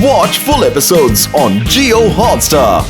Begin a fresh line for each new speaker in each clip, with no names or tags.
Watch full episodes on Jio Hotstar.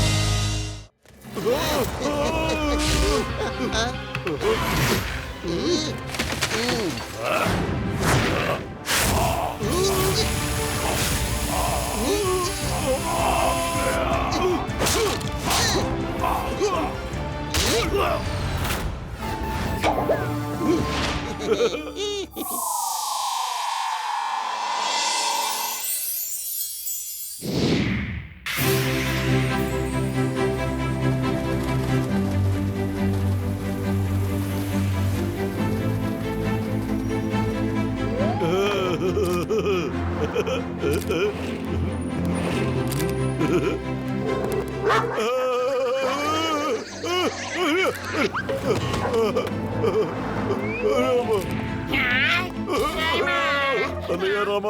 ಅಲ್ಲಯ್ಯ ರಾಮ,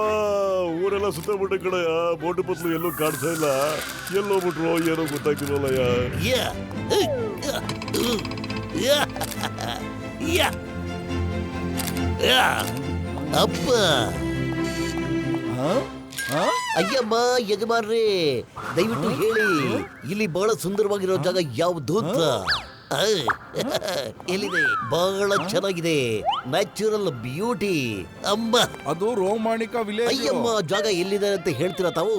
ಊರೆಲ್ಲ ಸುತ್ತಬಿಟ್ಟ ಕಡೆ ಬೋಟು ಪತ್ಲು ಎಲ್ಲೂ ಕಾಣಿಸ್ತಾ ಇಲ್ಲ. ಎಲ್ಲೋಗ್ಬಿಟ್ರು ಏನೋ ಗೊತ್ತಾಗ್ತಿಲ್ವಲ್ಲಯ್ಯ.
ಅಪ್ಪ ಅಯ್ಯಮ್ಮ ಯಜಮಾನ್ರಿ, ದಯವಿಟ್ಟು ಹೇಳಿ, ಇಲ್ಲಿ ಬಹಳ ಸುಂದರವಾಗಿರೋ ಜಾಗ ಯಾವ್ದು ಅಂತ. ಎಲ್ಲಿದೆ? ಬಹಳ ಚೆನ್ನಾಗಿದೆ, ನ್ಯಾಚುರಲ್ ಬ್ಯೂಟಿ. ಅಮ್ಮ,
ಅದು ರೋಮಾಣಿಕಾ ವಿಲೇಜ್.
ಅಯ್ಯಮ್ಮ, ಜಾಗ ಎಲ್ಲಿದೆ ಅಂತ ಹೇಳ್ತೀರಾ ತಾವು?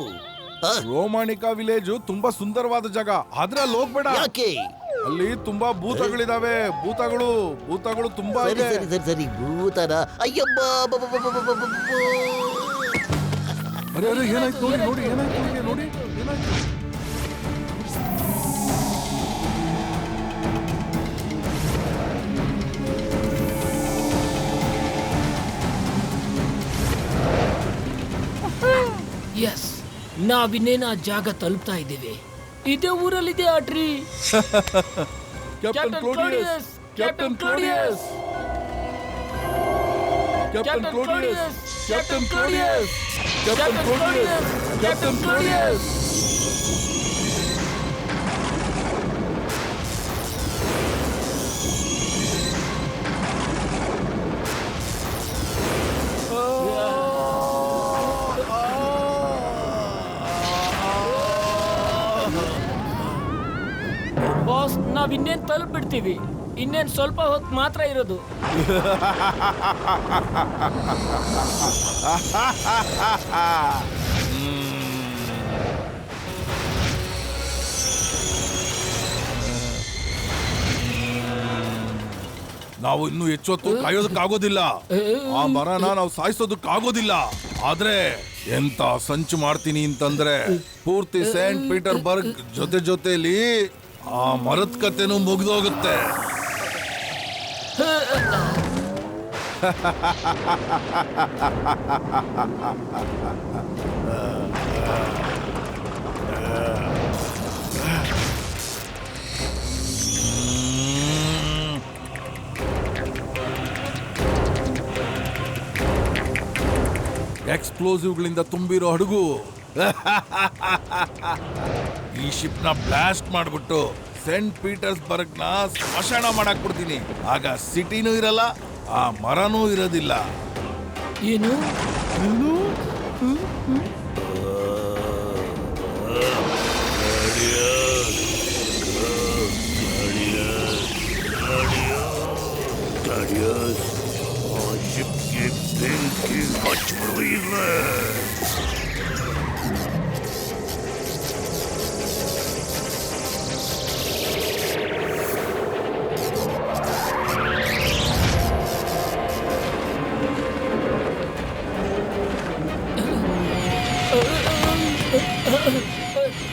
ರೋಮಾಣಿಕಾ ವಿಲೇಜ್ ತುಂಬಾ ಸುಂದರವಾದ ಜಾಗ, ಆದ್ರೆ ಅಲ್ಲಿ ಹೋಗ್ಬೇಡ.
ಯಾಕೆ?
ಅಲ್ಲಿ ತುಂಬಾ ಭೂತಗಳಿದಾವೆ. ಭೂತಗಳು ತುಂಬಾ
ಸರಿ
ಇದೆ.
ಸರಿ ಸರಿ ಸರಿ, ಭೂತನ? ಅಯ್ಯಮ್ಮ,
ಅರೆ ಅರೆ, ಏನಾಯ್ತು ನೋಡಿ ನೋಡಿ, ಏನಾಯ್ತು ನೋಡಿ, ಏನಾಯ್ತು?
ಎಸ್, ನಾವಿನ್ನೇನ ಜಾಗ ತಲುಪ್ತಾ ಇದ್ದೇವೆ. ಇದೇ ಊರಲ್ಲಿದೆ ಆ tree.
Captain Claudius, captain Claudius, captain Claudius, captain Claudius, captain Claudius, captain Claudius.
Boss, ನಾವ್ ಇನ್ನೇನ್ ತಲುಪ್ಬಿಡ್ತೀವಿ. ಇನ್ನೇನ್ ಸ್ವಲ್ಪ ಹೊತ್ತು ಮಾತ್ರ ಇರೋದು.
ನಾವು ಇನ್ನು ಹೆಚ್ಚೊತ್ತು ಕಾಯೋದಕ್ಕಾಗೋದಿಲ್ಲ. ಆ ಮರನ ನಾವು ಸಾಯಿಸೋದಕ್ಕಾಗೋದಿಲ್ಲ. ಆದ್ರೆ ಎಂತ ಸಂಚು ಮಾಡ್ತೀನಿ ಅಂತಂದ್ರೆ, ಪೂರ್ತಿ ಸೇಂಟ್ ಪೀಟರ್ಬರ್ಗ್ ಜೊತೆಲಿ ಆ ಮರದ ಕತೆನೂ ಮುಗಿದೋಗುತ್ತೆ. ಎಕ್ಸ್ಪ್ಲೋಸಿವ್ಗಳಿಂದ ತುಂಬಿರೋ ಹಡಗು. ಈ ಶಿಪ್ ನ ಬ್ಲಾಸ್ಟ್ ಮಾಡ್ಬಿಟ್ಟು ಸೇಂಟ್ ಪೀಟರ್ಸ್ಬರ್ಗ್ ನ ಸ್ಮಶಾನ ಮಾಡಕ್ ಬಿಡ್ತೀನಿ. ಆಗ ಸಿಟಿನೂ ಇರಲ್ಲ, ಆ ಮರನೂ ಇರೋದಿಲ್ಲ.
ಏನು?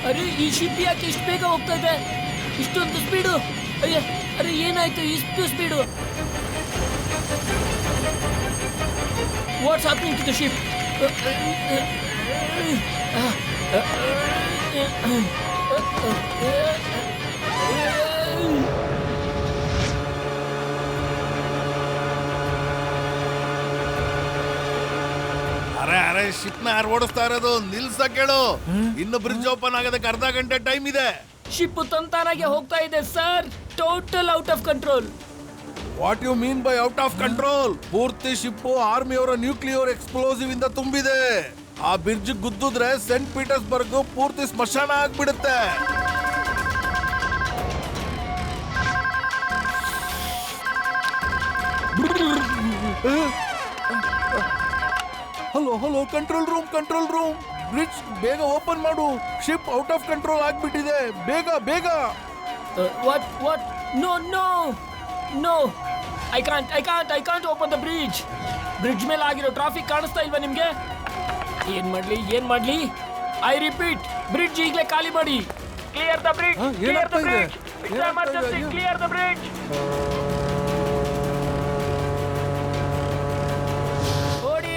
ಅರೆ, ಈ ಶಿಪ್ ಯಾಕೆ ಇಷ್ಟು ಬೇಗ ಹೋಗ್ತಾ ಇದೆ? ಇಷ್ಟೊಂದು ಸ್ಪೀಡು? ಅಯ್ಯ, ಅರೆ ಏನಾಯ್ತು ಇಷ್ಟು speed? What's happening to the ship?
ಅರೆ ಅರೆ, ಶಿಪ್ ನ ಯಾರು ಓಡಿಸ್ತಾ ಇರೋದು? ನಿಲ್ಸಕ್ ಹೇಳು. ಇನ್ನು ಬ್ರಿಡ್ಜ್ ಓಪನ್ ಆಗೋದಕ್ಕೆ ಅರ್ಧ ಗಂಟೆ ಟೈಮ್ ಇದೆ.
ಶಿಪ್ ತಂತಾನಾಗೆ ಹೋಗ್ತಾ ಇದೆ sir. Total out of control.
What you mean by out of control? ಪೂರ್ತಿ ಶಿಪ್ ಆರ್ಮಿಯವರ ನ್ಯೂಕ್ಲಿಯರ್ ಎಕ್ಸ್ಪ್ಲೋಸಿವ್ ಇಂದ ತುಂಬಿದೆ. ಆ ಬ್ರಿಡ್ಜ್ ಗುದ್ದಿದ್ರೆ ಸೆಂಟ್ ಪೀಟರ್ಸ್ಬರ್ಗ್ ಪೂರ್ತಿ ಸ್ಮಶಾನ ಆಗ್ಬಿಡುತ್ತೆ. Hello hello, control room, bridge ಬೇಗ ಓಪನ್ ಮಾಡು. ಶಿಪ್ ಔಟ್ ಆಫ್ ಕಂಟ್ರೋಲ್ ಆಗ್ಬಿಟ್ಟಿದೆ, ಬೇಗ ಬೇಗ.
What? No! I can't open the bridge. Bridge ಮೇಲೆ ಆಗಿರೋ ಟ್ರಾಫಿಕ್ ಕಾಣಿಸ್ತಾ ಇಲ್ವಾ ನಿಮ್ಗೆ? ಏನ್ ಮಾಡ್ಲಿ? ಐ ರಿಪೀಟ್, ಬ್ರಿಡ್ಜ್ ಈಗಲೇ ಖಾಲಿ ಮಾಡಿ. Clear the bridge. Clear the bridge. ಓಡಿ.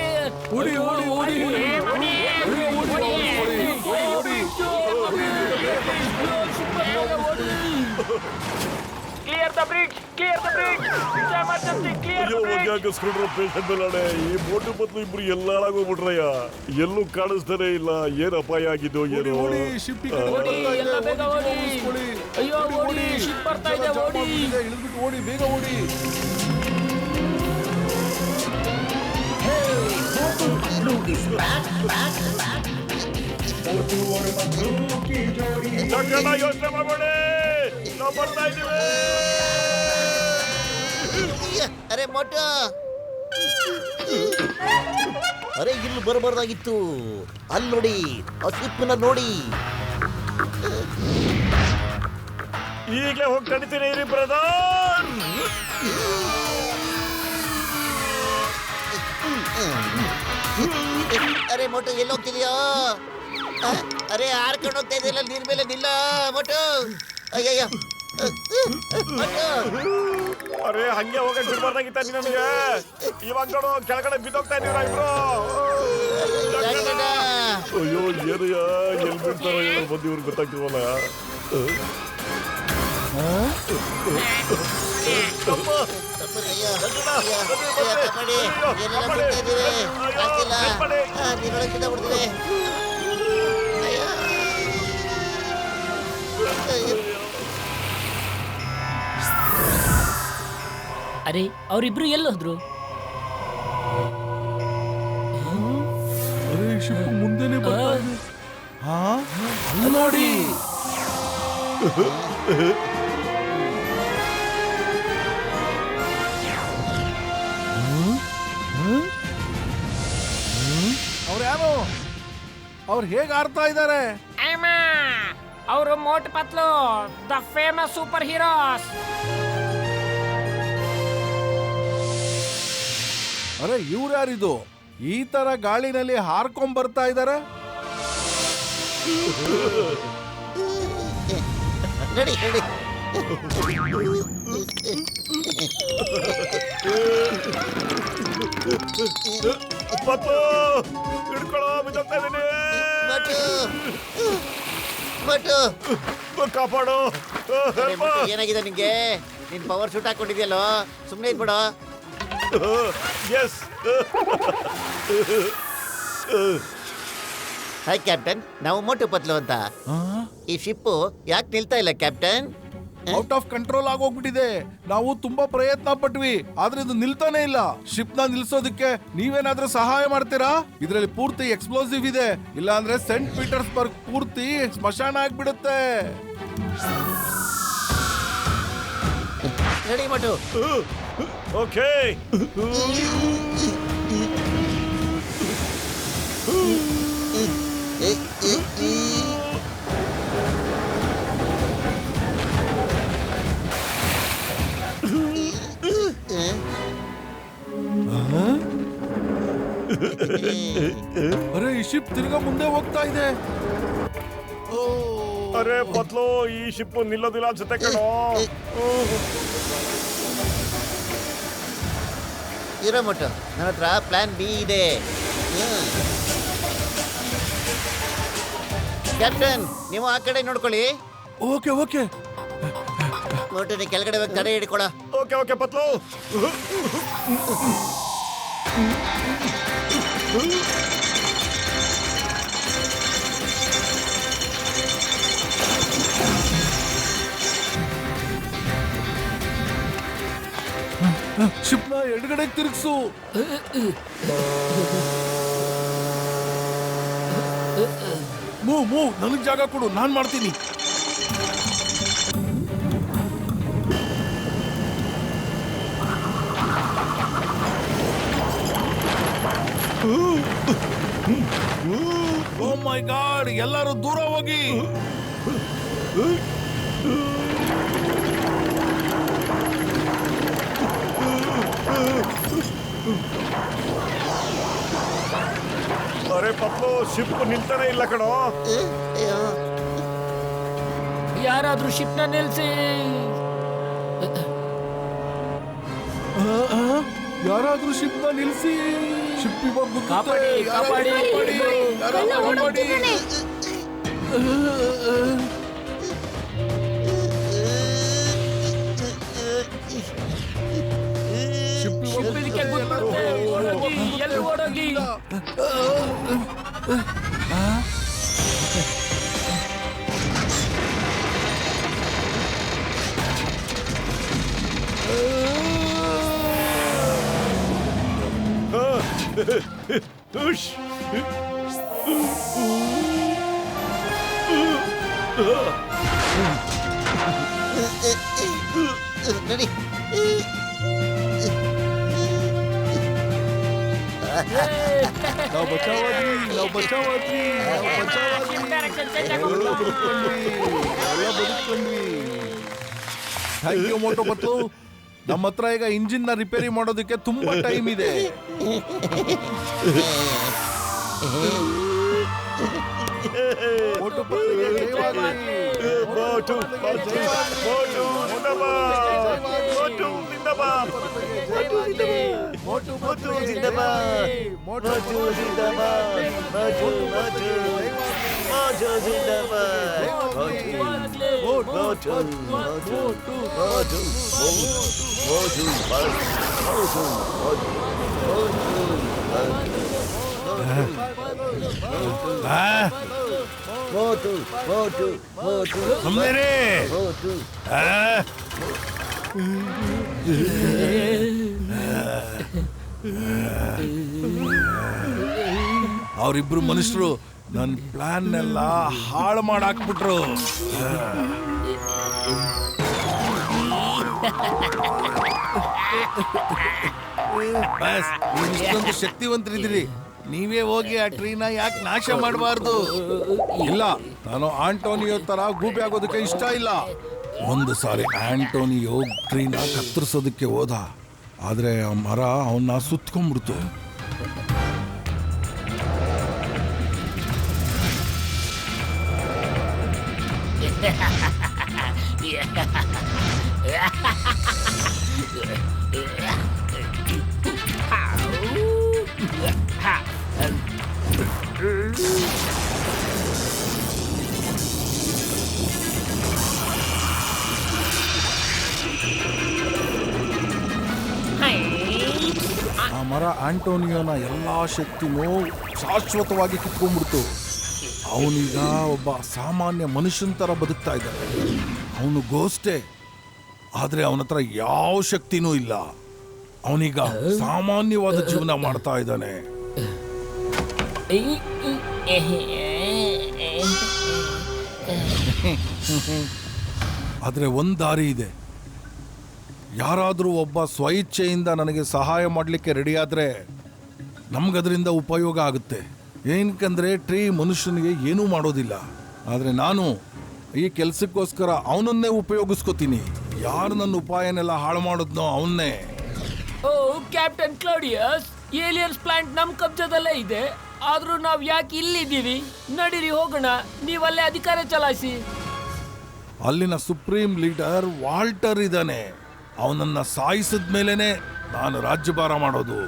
Clear the bridge! It's emergency! Clear the bridge!
ಹಾಕಿಸ್ಕೊಂಡ್ರು ಪೇಷಂಟ್ ಮೇಲಾಡೆ. ಈ ಬೋಟು ಪತ್ಲು ಇಬ್ರು ಎಲ್ಲ ಹಾಳಾಗೋಗ್ಬಿಟ್ರಯ್ಯ. ಎಲ್ಲೂ ಕಾಣಿಸ್ತಾನೆ ಇಲ್ಲ. ಏನ್ ಅಪಾಯ ಆಗಿದ್ದು ಏನೋ.
ಓಡಿ, ಎಲ್ಲ ಬೇಗ ಓಡಿ. ಅಯ್ಯೋ ಓಡಿ, ಶಿಪ್ ಬರ್ತಾ ಇದೆ, ಓಡಿ.
ಇಳಿದ್ಬಿಟ್ಟು ಓಡಿ, ಬೇಗ ಓಡಿ.
ಯೋಚನೆ ಮಾಡಬೇಡಿ, ನಾವು ಬರ್ತಾ ಇದ್ದೀವಿ.
ಅರೆ ಮೋಟು, ಅರೆ ಇಲ್ಲಿ ಬರಬಾರ್ದಾಗಿತ್ತು. ಅಲ್ಲಿ ನೋಡಿ, ಆ ಶಿಪ್ನ ನೋಡಿ.
ಈಗಲೇ ಹೋಗಿ ತಡಿತೀನಿ ಇರಿ ಬ್ರದರ್.
ಅರೆ ಮೋಟು, ಎಲ್ಲಿ ಹೋಗ್ತಿದ್ಯಾ? ಅರೆ ಹಾರ್ಕೊಂಡು ಹೋಗ್ತಾ ಇದೆಯಲ್ಲ ನೀರ್ ಮೇಲೆ, ನಿಲ್ಲ ಮೋಟು. ಅಯ್ಯಯ್ಯ ಮೋಟು.
ಅರೆ ಹಂಗೆ ಹೋಗಕ್ ಬಿಡ್ಬಾರ್ದಾಗಿತ್ತ ನನಗೆ. ಇವಾಗ ನೋಡು, ಕೆಳಗಡೆ ಬಿದ್ದೋಗ್ತಾ ಇದೀರ ಇಬ್ರು. ಅಯ್ಯೋ ಏನಯ್ಯ, ಎಲ್ಲಿ ಬಿಡ್ತಾರೋ ಏನೋ ಬಂದು ಇವ್ರಿಗೆ ಗೊತ್ತಾಗ್ತಿವಲ್ಲ.
ಅರೆ ಅವರಿಬ್ರು ಎಲ್ಲೋದ್ರು?
ಅರೆ ಶಿಪ್ ಮುಂದೆನೆ ಬರ್ತಾ ಇದೆ. ಅಲ್ಲಿ ನೋಡಿ. ಅವ್ರು ಯಾರು? ಅವ್ರು ಹೇಗೆ ಆಡ್ತಾ ಇದ್ದಾರೆ?
ಅವರು ಮೋಟ್ ಪತ್ಲು, ದ ಫೇಮಸ್ ಸೂಪರ್ ಹೀರೋಸ್.
ಅರೆ ಇವ್ರು ಯಾರಿದು? ಈ ತರ ಗಾಳಿನಲ್ಲಿ ಹಾರ್ಕೊಂಡ್ ಬರ್ತಾ ಇದಾರೆ.
ನಡಿ ನಡಿ.
ಪತ್ತು ಹಿಡ್ಕೊಳ್ಳೋ, ಬಿದ್ದೋಗ್ತಾ ಇದೀನಿ. ಕಾಪಾಡು.
ಏನಾಗಿದೆ ನಿಂಗೆ? ನಿನ್ ಪವರ್ ಶೂಟ್ ಹಾಕೊಂಡಿದ್ಯಲ್ಲೋ, ಸುಮ್ಮನೆ ಇದ್ಬಿಡ.
ಎಸ್.
ಹಾಯ್ ಕ್ಯಾಪ್ಟನ್, ನಾವು ಮೋಟು ಪತ್ಲು ಅಂತ. ಈ ಶಿಪ್ಪು ಯಾಕೆ ನಿಲ್ತಾ ಇಲ್ಲ ಕ್ಯಾಪ್ಟನ್?
ಔಟ್ ಆಫ್ ಕಂಟ್ರೋಲ್ ಆಗೋಗ್ಬಿಟ್ಟಿದೆ. ನಾವು ತುಂಬಾ ಪ್ರಯತ್ನ ಪಟ್ವಿ, ಆದ್ರೆ ಇದು ನಿಲ್ತಾನೆ ಇಲ್ಲ. ಶಿಪ್ ನ ನಿಲ್ಸೋದಕ್ಕೆ ನೀವೇನಾದ್ರೂ ಸಹಾಯ ಮಾಡ್ತೀರಾ? ಇದರಲ್ಲಿ ಪೂರ್ತಿ ಎಕ್ಸ್ಪ್ಲೋಸಿವ್ ಇದೆ, ಇಲ್ಲ ಅಂದ್ರೆ ಸೆಂಟ್ ಪೀಟರ್ಸ್ಬರ್ಗ್ ಪೂರ್ತಿ ಸ್ಮಶಾನ ಆಗ್ಬಿಡುತ್ತೆ.
ರೆಡಿ ಮೋಟು.
ಓಕೆ.
ಅರೆ ಈ ಶಿಪ್ ತಿರ್ಗಾ ಮುಂದೆ ಹೋಗ್ತಾ ಇದೆ.
ಅರೆ ಪತ್ಲು, ಈ ಶಿಪ್ ನಿಲ್ಲೋದಿಲ್ಲ ಅನ್ಸುತ್ತೆ ಕಣೋ.
ಇರೋ ಮೋಟು, ನನ್ನ ಹತ್ರ ಪ್ಲಾನ್ ಬಿ ಇದೆ. ಕ್ಯಾಪ್ಟನ್, ನೀವು ಆ ಕಡೆ ನೋಡ್ಕೊಳ್ಳಿ.
Okay okay.
ಮೋಟು, ನೀ ಕೆಳಗಡೆ ಹೋಗಿ ತಡೆ ಹಿಡ್ಕೊಳ.
Okay okay ಪತ್ಲು.
ಶಿಪ್ನ ಎಡಗಡೆ ತಿರುಗಿಸು. ಮೂವ್ ನನಗ್ ಜಾಗ ಕೊಡು, ನಾನ್ ಮಾಡ್ತೀನಿ. ಓ ಮೈ ಗಾಡ್, ಎಲ್ಲರೂ ದೂರ ಹೋಗಿ.
ಅರೆ ಪತ್ಲು, ಶಿಪ್ ನಿಲ್ತಾನೆ ಇಲ್ಲ ಕಣೋ.
ಯಾರಾದ್ರೂ ಶಿಪ್ನ ನಿಲ್ಸಿ.
ಯಾರಾದ್ರೂ ಶಿಪ್ನ ನಿಲ್ಸಿ. ಶಿಪ್ ಇವಾಗ
ಕಾಪಾಡಿ, ಕಾಪಾಡಿ. ಶಿಪ್ ಇದಕ್ಕೆ ಗೊತ್ತಿರುತ್ತೆ. ಓಡೋಗಿ, ಎಲ್ಲಿ ಓಡೋಗಿ.
ಉಶ್.
ನಡಿ.
ನಾವು ಬಚಾವಾದ್ವಿ. Thank you Motu Patlu. ನಮ್ಮ ಹತ್ರ ಈಗ ಇಂಜಿನ್ ನ ರಿಪೇರಿ ಮಾಡೋದಕ್ಕೆ ತುಂಬಾ ಟೈಮ್ ಇದೆ. ಮೋಟೋ ಪತ್ಲುಗೆ ಜಯವಾಗಲಿ.
ಮೋಟು ಜಿಂದಾಬಾದ್. ಮೋಟು ಜಿಂದಾಬಾದ್. ಮೋಟು ಜಿಂದಾಬಾದ್. ಮೋಟು ಜಿಂದಾಬಾದ್. ಮೋಟು ಜಿಂದಾಬಾದ್.
ಸುಮ್ಮನೆ ಅವರಿಬ್ರು ಮನುಷ್ಯರು ನನ್ನ ಪ್ಲಾನ್ ಎಲ್ಲ ಹಾಳು ಮಾಡಾಕ್ಬಿಟ್ರು. ಬಸ್, ನೀವು ಇಷ್ಟೊಂದು ಶಕ್ತಿವಂತರಿದ್ದೀರಿ, ನೀವೇ ಹೋಗಿ ಆ ಟ್ರೀನ ಯಾಕೆ ನಾಶ ಮಾಡಬಾರ್ದು? ಇಲ್ಲ, ನಾನು ಆಂಟೋನಿಯೋ ತರ ಗೂಬೆ ಆಗೋದಕ್ಕೆ ಇಷ್ಟ ಇಲ್ಲ. ಒಂದು ಸಾರಿ ಆಂಟೋನಿಯೋ ಟ್ರೀನ ಕತ್ತರಿಸೋದಕ್ಕೆ ಹೋದ, ಆದ್ರೆ ಆ ಮರ ಅವನ್ನ ಸುತ್ಕೊಂಡ್ಬಿಡ್ತು. ಆ ಮರ ಆಂಟೋನಿಯೋನ ಎಲ್ಲಾ ಶಕ್ತಿನೂ ಶಾಶ್ವತವಾಗಿ ಕಿತ್ಕೊಂಡ್ಬಿಡ್ತು. ಅವನೀಗ ಒಬ್ಬ ಸಾಮಾನ್ಯ ಮನುಷ್ಯನ ತರ ಬದುಕ್ತಾ ಇದ್ದಾನೆ. ಅವನು ಗೋಸ್ಟೆ, ಆದ್ರೆ ಅವನ ಹತ್ರ ಯಾವ ಶಕ್ತಿನೂ ಇಲ್ಲ. ಅವನೀಗ ಸಾಮಾನ್ಯವಾದ ಜೀವನ ಮಾಡ್ತಾ ಇದ್ದಾನೆ. ಆದ್ರೆ ಒಂದ್ ದಾರಿ ಇದೆ. ಯಾರಾದ್ರೂ ಒಬ್ಬ ಸ್ವಇಚ್ಛೆಯಿಂದ ನನಗೆ ಸಹಾಯ ಮಾಡಲಿಕ್ಕೆ ರೆಡಿ ಆದ್ರೆ ನಮ್ಗದರಿಂದ ಉಪಯೋಗ ಆಗುತ್ತೆ. ಏನಕ್ಕಂದ್ರೆ ಟ್ರೀ ಮನುಷ್ಯನಿಗೆ ಏನೂ ಮಾಡೋದಿಲ್ಲ, ಆದ್ರೆ ನಾನು ಈ ಕೆಲ್ಸಕ್ಕೋಸ್ಕರ ಅವನನ್ನೇ ಉಪಯೋಗಿಸ್ಕೋತೀನಿ. ಯಾರು ನನ್ನ ಉಪಾಯನೆಲ್ಲ ಹಾಳು ಮಾಡೋದ್ನೋ ಅವನ್ನೇ.
ಓ ಕ್ಯಾಪ್ಟನ್ ಕ್ಲೌಡಿಯಸ್, ಏಲಿಯನ್ಸ್ ಪ್ಲಾಂಟ್ ನಮ್ ಕಬ್ಜದಲ್ಲೇ ಇದೆ, ಆದ್ರೂ ನಾವ್ ಯಾಕೆ ಇಲ್ಲಿದ್ದೀವಿ? ನಡೀರಿ ಹೋಗೋಣ, ನೀವಲ್ಲೇ ಅಧಿಕಾರ ಚಲಾಯಿಸಿ.
ಅಲ್ಲಿನ ಸುಪ್ರೀಂ ಲೀಡರ್ ವಾಲ್ಟರ್ ಇದ್ದಾನೆ. ಅವನನ್ನ ಸಾಯಿಸಿದ ಮೇಲೇನೆ ನಾನು ರಾಜ್ಯಭಾರ ಮಾಡೋದು.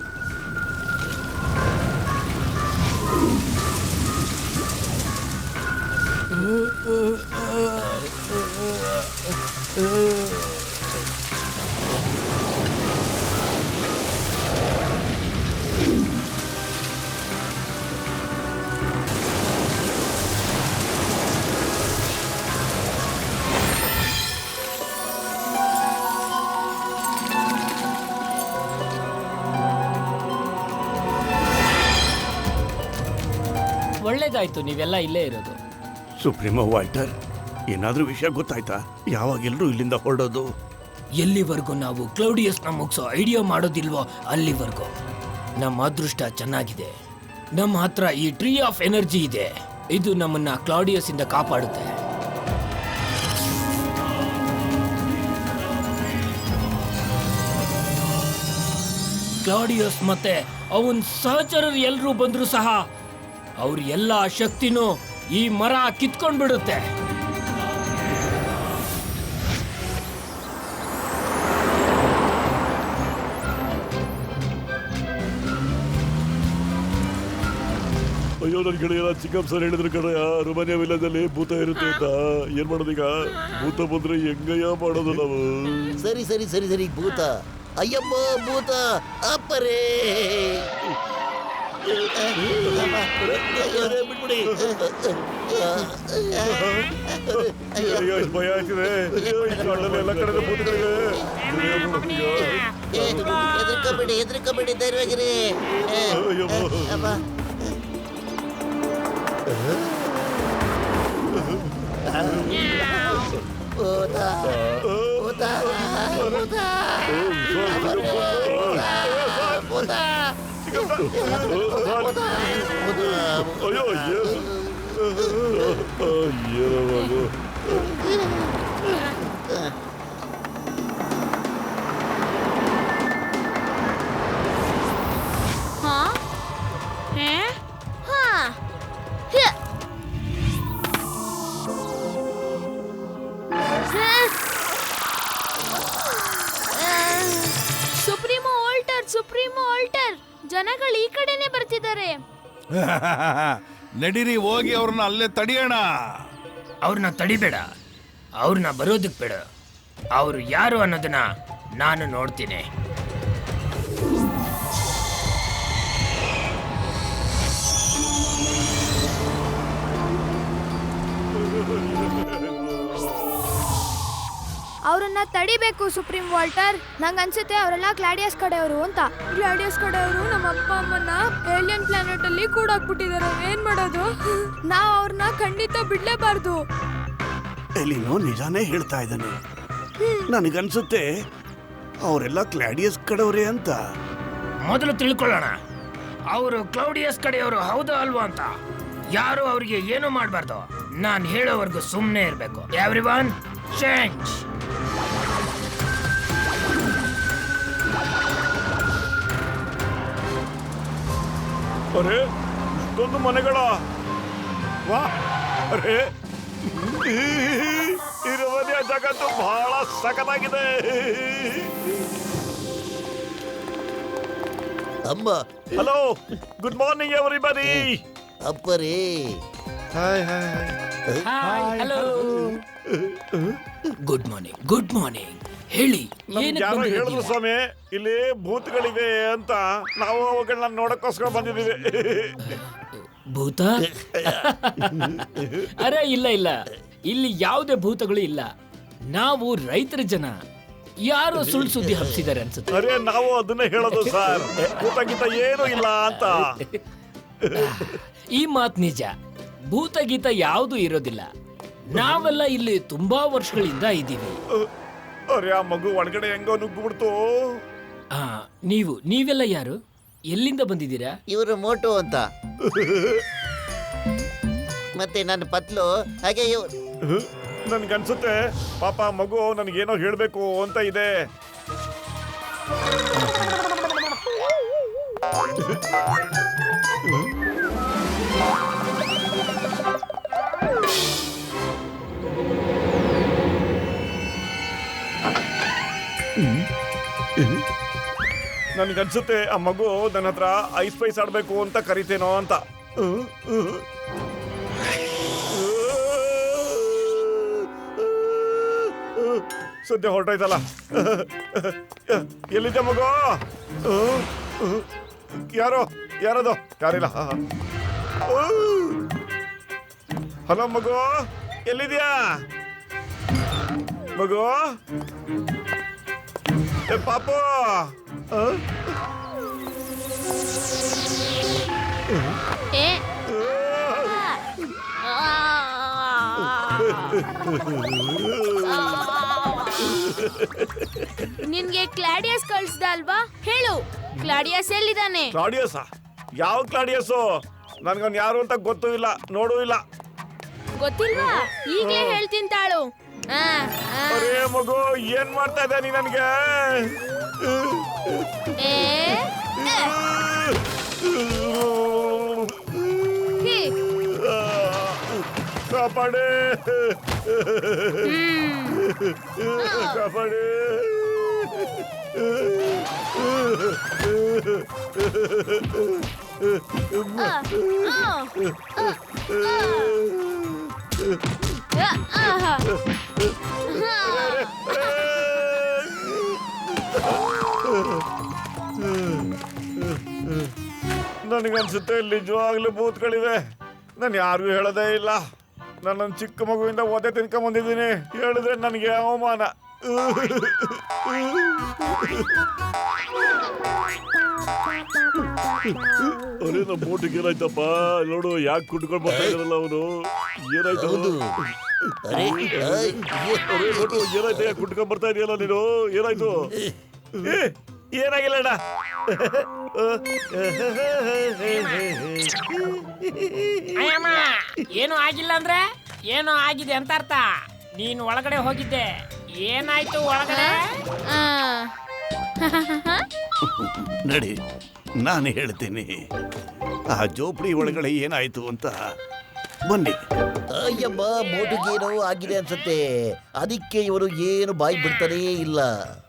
ಒಳ್ಳೆ ಒಳ್ಳೇದಾಯ್ತು ನೀವೆಲ್ಲ ಇಲ್ಲೇ ಇರೋದು.
ಸುಪ್ರೀಮೋ ವಾಲ್ಟರ್, ಏನಾದ್ರೂ ವಿಷಯ ಗೊತ್ತಾಯ್ತಾ? ಯಾವಾಗ ಎಲ್ರೂ ಇಲ್ಲಿಂದ ಹೊರಡೋದು?
ಎಲ್ಲಿವರೆಗೂ ನಾವು ಕ್ಲೌಡಿಯಸ್ನ ಮುಗಿಸೋ ಐಡಿಯಾ ಮಾಡೋದಿಲ್ವೋ ಅಲ್ಲಿವರೆಗೂ. ನಮ್ಮ ಅದೃಷ್ಟ ಚೆನ್ನಾಗಿದೆ, ನಮ್ಮ ಹತ್ರ ಈ ಟ್ರೀ ಆಫ್ ಎನರ್ಜಿ ಇದೆ. ಇದು ನಮ್ಮನ್ನ ಕ್ಲೌಡಿಯಸ್ ಇಂದ ಕಾಪಾಡುತ್ತೆ. ಕ್ಲೌಡಿಯಸ್ ಮತ್ತೆ ಅವನ್ ಸಹಚರರು ಎಲ್ರೂ ಬಂದ್ರು ಸಹ ಅವ್ರ ಎಲ್ಲ ಶಕ್ತಿನೂ ಈ ಮರ ಕಿತ್ಕೊಂಡ್ಬಿಡುತ್ತೆ.
ಅಯ್ಯೋ, ನನ್ನ ಗೆಳೆಯ ಚಿಕ್ಕಪ್ಪ ಸರ್ ಹೇಳಿದ್ರು ಕಣ, ರುಮಾನಿಯಾ ವಿಲೇಜಲ್ಲಿ ಭೂತ ಇರುತ್ತೆ ಅಂತ. ಏನ್ ಮಾಡೋದೀಗ? ಭೂತ ಬಂದ್ರೆ ಹೆಂಗಯ್ಯ ಮಾಡೋದು ನಾವು?
ಸರಿ ಸರಿ ಸರಿ ಸರಿ, ಭೂತ. ಅಯ್ಯಬ್ಬ, ಭೂತ ಅಪ್ಪರೇ. ಬಿಟ್ಬಿಡಿ.
ಅಯ್ಯೋ, ಇಷ್ಟ್ ಭಯ ಆಗ್ತಿದೆ. ಎಲ್ಲ ಕಡೆ ಭೂತಗಳಿವೆ.
ಹೆದರ್ಕೋಬೇಡಿ, ಹೆದರ್ಕೋಬೇಡಿ, ಧೈರ್ಯವಾಗಿರಿ. ಅಪ್ಪ, ಭೂತ ಭೂತ ಭೂತ ಭೂತ.
ಅಯ್ಯೋ, ಏನೋ ಮಗು.
ಸುಪ್ರೀಮೋ ಆಲ್ಟರ್, ಜನಗಳು ಈ ಕಡೆನೆ ಬರ್ತಿದ್ದಾರೆ.
ನಡೀರಿ, ಹೋಗಿ ಅವ್ರನ್ನ ಅಲ್ಲೇ ತಡಿಯೋಣ.
ಅವ್ರನ್ನ ತಡಿಬೇಡ, ಅವ್ರನ್ನ ಬರೋದಕ್ ಬೇಡ. ಅವ್ರು ಯಾರು ಅನ್ನೋದನ್ನ ನಾನು ನೋಡ್ತೀನಿ.
ಅವ್ರನ್ನ ತಡಿಬೇಕು ಸುಪ್ರೀಂ ವಾಲ್ಟರ್. ನಂಗೆ ಅನ್ಸುತ್ತೆ ಅವರೆಲ್ಲ ಕ್ಲಾಡಿಯಸ್ ಕಡೆಯವರು ಅಂತ. ಕ್ಲಾಡಿಯಸ್ ಕಡೆಯವರು ನಮ್ಮ ಅಪ್ಪ ಅಮ್ಮನ್ನ ಏಲಿಯನ್ ಪ್ಲಾನೆಟ್ ಅಲ್ಲಿ ಕೂಡಾಕ್ಬಿಟ್ಟಿದ್ದಾರೆ. ಏನ್ ಮಾಡೋದು? ನಾವು ಅವ್ರನ್ನ ಖಂಡಿತ ಬಿಡ್ಲೇಬಾರ್ದು.
ಎಲಿನೋ ನಿಜಾನೇ ಹೇಳ್ತಾ ಇದ್ದಾನೆ. ನನಗನ್ಸುತ್ತೆ ಅವರೆಲ್ಲ ಕ್ಲಾಡಿಯಸ್ ಕಡೆಯವರೇ ಅಂತ.
ಮೊದಲು ತಿಳ್ಕೊಳ್ಳೋಣ, ಅವರು ಕ್ಲೌಡಿಯಸ್ ಕಡೆಯವರು ಹೌದಾ ಅಲ್ವಾ ಅಂತ. ಯಾರು ಅವ್ರಿಗೆ ಏನು ಮಾಡಬಾರ್ದು. ನಾನು ಹೇಳೋವರೆಗೂ ಸುಮ್ಮನೆ ಇರಬೇಕು. Everyone change.
ಅರೆ, ಇಷ್ಟೊಂದು ಮನೆಗಳ! ವಾ, ಅರೆ, ಈ ರುಮಾನಿಯಾ ಜಗತ್ತು ಬಹಳ ಸಖತ್ತಾಗಿದೆ.
ಅಮ್ಮ.
Hello, good morning everybody.
ಅಪ್ಪರೇ.
Hi, hello, good morning. Good morning. ಹೇಳಿ,
ಯಾರೋ ಹೇಳಿದ್ರು ಸ್ವಾಮಿ, ಇಲ್ಲಿ ಭೂತಗಳಿವೆ ಅಂತ. ನಾವು ಅವುಗಳನ್ನ ನೋಡಕ್ಕೋಸ್ಕರ ಬಂದಿದ್ದೀವಿ.
ಭೂತ? ಅರೆ ಇಲ್ಲ ಇಲ್ಲ, ಇಲ್ಲಿ ಯಾವುದೇ ಭೂತಗಳು ಇಲ್ಲ. ನಾವು ರೈತರ ಜನ. ಯಾರು ಸುಳ್ಳು ಸುದ್ದಿ ಹಬ್ಸಿದ್ದಾರೆ ಅನ್ಸುತ್ತೆ.
ಅರೆ, ನಾವು ಅದನ್ನೇ ಹೇಳೋದು ಸರ್, ಭೂತ ಗೀತ ಏನೂ ಇಲ್ಲ ಅಂತ.
ಈ ಮಾತು ನಿಜ. ಭೂತ ಗೀತ ಯಾವುದು ಇರೋದಿಲ್ಲ. ನಾವೆಲ್ಲ ಇಲ್ಲಿ ತುಂಬಾ ವರ್ಷಗಳಿಂದ ಇದ್ದೀವಿ.
ಅರೆ, ಆ ಮಗು ಒಳಗಡೆ ಹೆಂಗೋ ನುಗ್ಗ್ಬಿಡ್ತು.
ನೀವೆಲ್ಲ ಯಾರು? ಎಲ್ಲಿಂದ ಬಂದಿದ್ದೀರಾ?
ಇವರು ಮೋಟು ಅಂತ. ಮತ್ತೆ ನನ್ನ ಪತ್ಲು ಹಾಗೆ.
ನನ್ಗನ್ಸುತ್ತೆ ಪಾಪ ಮಗು ನನಗೇನೋ ಹೇಳ್ಬೇಕು ಅಂತ ಇದೆ. ನನ್ಗನ್ಸುತ್ತೆ ಆ ಮಗು ನನ್ನ ಹತ್ರ ಐಸ್ ಪೈಸ್ ಆಡ್ಬೇಕು ಅಂತ ಕರಿತೇನೋ ಅಂತ. ಸದ್ಯ ಹೊರಟೋಯ್ತಲ್ಲ. ಎಲ್ಲಿದ್ದೆ ಮಗು? ಯಾರದು? ಯಾರಿಲ್ಲ. ಹಲೋ ಮಗು, ಎಲ್ಲಿದ್ಯಾ ಮಗು? ಪಾಪು,
ನಿನ್ಗೆ ಕ್ಲಾಡಿಯಸ್ ಕಳ್ಸ್ದ ಅಲ್ವಾ? ಹೇಳು, ಕ್ಲಾಡಿಯಸ್ ಎಲ್ಲಿದ್ದಾನೆ?
ಕ್ಲಾಡಿಯಸ್? ಯಾವ ಕ್ಲಾಡಿಯಸ್? ನನ್ಗನ್ ಯಾರು ಅಂತ ಗೊತ್ತೂ ಇಲ್ಲ, ನೋಡೂ ಇಲ್ಲ.
ಗೊತ್ತಿಲ್ವಾ? ಈಗ್ಲೇ ಹೇಳ್ತೀನಿ ತಾಳು.
ಅರೇ ಮಗು, ಏನ್ ಮಾಡ್ತಾ ಇದ್ದ ನೀ ನನ್ಗೆ? ಕಾಪಾಡೆ, ಕಾಪಾಡೆ. ನನಗನ್ಸುತ್ತೆ ನಿಜವಾಗ್ಲೂ ಭೂತ್ಗಳಿವೆ. ನಾನು ಯಾರಿಗೂ ಹೇಳೋದೇ ಇಲ್ಲ. ನನ್ನ ಚಿಕ್ಕ ಮಗುವಿಂದ ಒದೆ ತಿನ್ಕೊಂಡ್ ಬಂದಿದ್ದೀನಿ. ಹೇಳಿದ್ರೆ ನನಗೆ ಅವಮಾನ. ಅರೇ, ನಮ್ಮ ಬೋಟಿಗೆ ಏನಾಯ್ತಪ್ಪ? ನೋಡು, ಯಾಕೆ ಕುಟ್ಕೊಂಡು ಬರ್ತಾ ಇದ್ರಲ್ಲ ಅವನು. ಏನಾಯ್ತು? ಅರೇ ಬೋಟು, ಏನಾಯ್ತು? ಯಾಕೆ ಕುಟ್ಕೊಂಡ್ ಬರ್ತಾ ಇದೆಯಲ್ಲ ನೀನು? ಏನಾಯ್ತು? ಏನಾಗಿಲ್ಲ ಅಣ್ಣ.
ಅಯ್ಯಮ್ಮ, ಏನು ಆಗಿಲ್ಲ ಅಂದ್ರೆ ಏನೋ ಆಗಿದೆ ಅಂತ ಅರ್ಥ. ನೀನು ಒಳಗಡೆ ಹೋಗಿದ್ದೆ, ಏನಾಯ್ತು ಒಳಗಡೆ?
ನಡಿ, ನಾನು ಹೇಳ್ತೀನಿ ಆ ಜೋಪಡಿ ಒಳಗಡೆ ಏನಾಯ್ತು ಅಂತ. ಬನ್ನಿ.
ಅಯ್ಯಮ್ಮ, ಮೋಟಿಗೇನೋ ಆಗಿದೆ ಅನ್ಸುತ್ತೆ. ಅದಕ್ಕೆ ಇವರು ಏನು ಬಾಯಿ ಬಿಡ್ತಾನೇ ಇಲ್ಲ.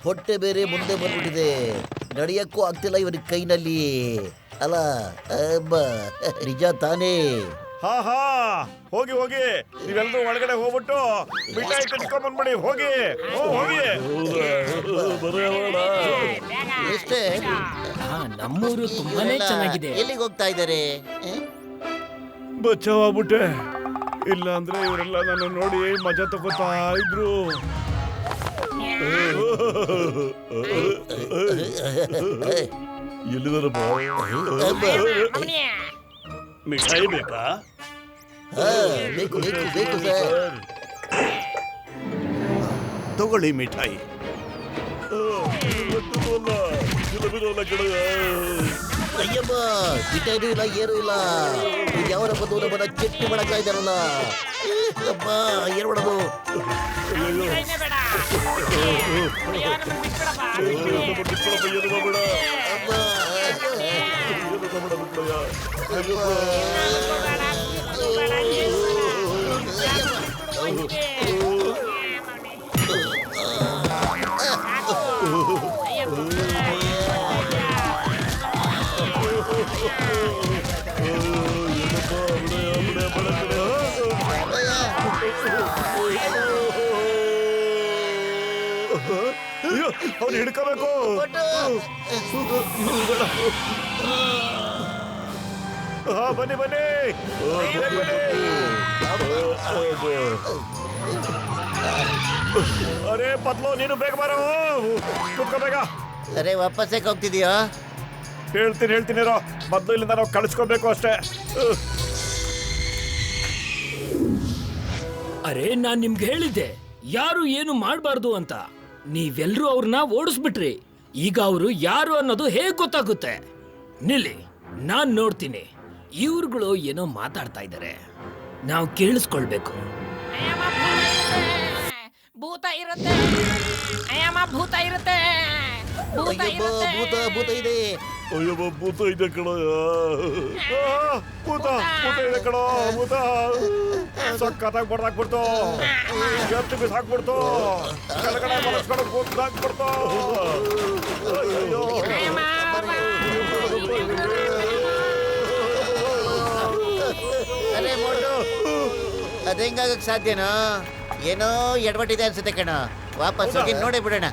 ಹೊಟ್ಟೆ ಬೇರೆ ಮುಂದೆ ಬಂದ್ಬಿಟ್ಟಿದೆ. ನಡೆಯಕ್ಕೂ ಆಗ್ತಿಲ್ಲ ಇವನಿಗೆ ಕೈನಲ್ಲಿ. ಅಲ್ಲ ಅಬ್ಬ, ನಿಜ ತಾನೇ?
ಹಾ ಹಾ, ಹೋಗಿ ಹೋಗಿ, ನೀವೆಲ್ಲರೂ ಒಳಗಡೆ ಹೋಗ್ಬಿಟ್ಟು ಮಿಠಾಯಿ ತಿನ್ಕೊಂಡ್ ಬಂದ್ಬಿಡಿ. ಹೋಗಿ ಹೋಗಿ.
ಎಷ್ಟೇ
ನಮ್ಮೂರು ತುಂಬಾನೇ ಚೆನ್ನಾಗಿದೆ.
ಎಲ್ಲಿಗೆ ಹೋಗ್ತಾ ಇದ್ದಾರೆ?
ಬಚಾವಾಗ್ಬಿಟ್ಟೆ. ಇಲ್ಲ ಅಂದ್ರೆ ಇವರೆಲ್ಲ ನನ್ನ ನೋಡಿ ಮಜಾ ತಗೋತಾ ಇದ್ರು. ಎಲ್ಲಿದಾರಪ್ಪ?
ಮಿಠಾಯಿ ಬೇಕಾ?
ಬೇಕು ಬೇಕು ಬೇಕು ಸರ್.
ತಗೊಳ್ಳಿ ಮಿಠಾಯಿ.
ಅಯ್ಯಮ್ಮ, ಮಿಠಾಯಿನೂ ಇಲ್ಲ, ಏನೂ ಇಲ್ಲ. ಇದು ಯಾವರ ಬಂದು ನಮ್ಮನ್ನ ಚಟ್ನಿ ಮಾಡಕ್ತಾ ಇದ್ದಾರಲ್ಲ. ಅಮ್ಮ, ಏನ್ ಮಾಡೋದು?
ಅವ್ನು ಹಿಡ್ಕೋಬೇಕು. ಹಾ, ಬನ್ನಿ ಬನ್ನಿ. ಅರೇ ಪತ್ಲು, ನೀನು ಬೇಗ ಬರೋ, ಕುತ್ಕೋಬೇಕ.
ಅರೆ, ವಾಪಸ್ ಯಾಕೆ ಹೋಗ್ತಿದೀಯಾ?
ಹೇಳ್ತೀನಿ ಇರೋ. ಮೊದಲು ಇಲ್ಲಿಂದ ನಾವು ಕಳಿಸ್ಕೋಬೇಕು ಅಷ್ಟೇ.
ಅರೆ, ನಾನ್ ನಿಮ್ಗೆ ಹೇಳಿದ್ದೆ ಯಾರು ಏನು ಮಾಡಬಾರ್ದು ಅಂತ. ನೀವೆಲ್ಲರೂ ಅವ್ರನ್ನ ಓಡಿಸ್ಬಿಟ್ರಿ. ಈಗ ಅವರು ಯಾರು ಅನ್ನೋದು ಹೇಗ್ ಗೊತ್ತಾಗುತ್ತೆ? ನಿಲ್ಲಿ, ನಾನ್ ನೋಡ್ತೀನಿ. ಇವ್ರುಗಳು ಏನೋ ಮಾತಾಡ್ತಾ ಇದ್ದಾರೆ, ನಾವು ಕೇಳಿಸ್ಕೊಳ್ಬೇಕು. ಭೂತ ಇರುತ್ತೆ, ಅಯ್ಯಮ್ಮ, ಭೂತ ಇರುತ್ತೆ,
ಅಯ್ಯಮ್ಮ, ಭೂತ ಭೂತ ಇದೆ.
ಅಯ್ಯಮ್ಮ, ಭೂತ ಇದೆ ಕಣ. ಭೂತ ಇದೆ ಕಣ. ಭೂತ ಸಕ್ಕತ್ತಾಗಿ ಬಡ್ದಾಕ್ಬಿಡ್ತು. ಎತ್ತು ಬಿಸಾಕ್ಬಿಡ್ತು. ಕೆಳಗಡೆ ಮಲಸ್ಕೊಂಡು ಕೂತ್ಹಾಕ್ಬಿಡ್ತು. ಅಯ್ಯೋ,
ಅರೆ ಮೋಟು, ಅದೇಂಗಾಗಕ್ ಸಾಧ್ಯನೋ? ಏನೋ ಎಡವಟ್ಟಿದೆ ಅನ್ಸುತ್ತೆ ಕಣ. ವಾಪಸ್ ಹೋಗಿ ನೋಡೇ ಬಿಡೋಣ.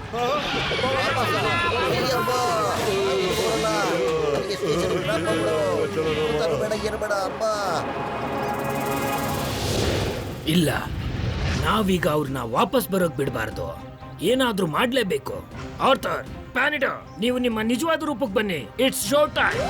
ಇಲ್ಲ, ನಾವೀಗ ಅವ್ರನ್ನ ವಾಪಸ್ ಬರೋಕ್ ಬಿಡಬಾರ್ದು. ಏನಾದ್ರೂ ಮಾಡ್ಲೇಬೇಕು. ಆರ್ಥರ್, ಪ್ಯಾನಿಟರ್, ನೀವು ನಿಮ್ಮ ನಿಜವಾದ ರೂಪಕ್ಕೆ ಬನ್ನಿ. It's show time.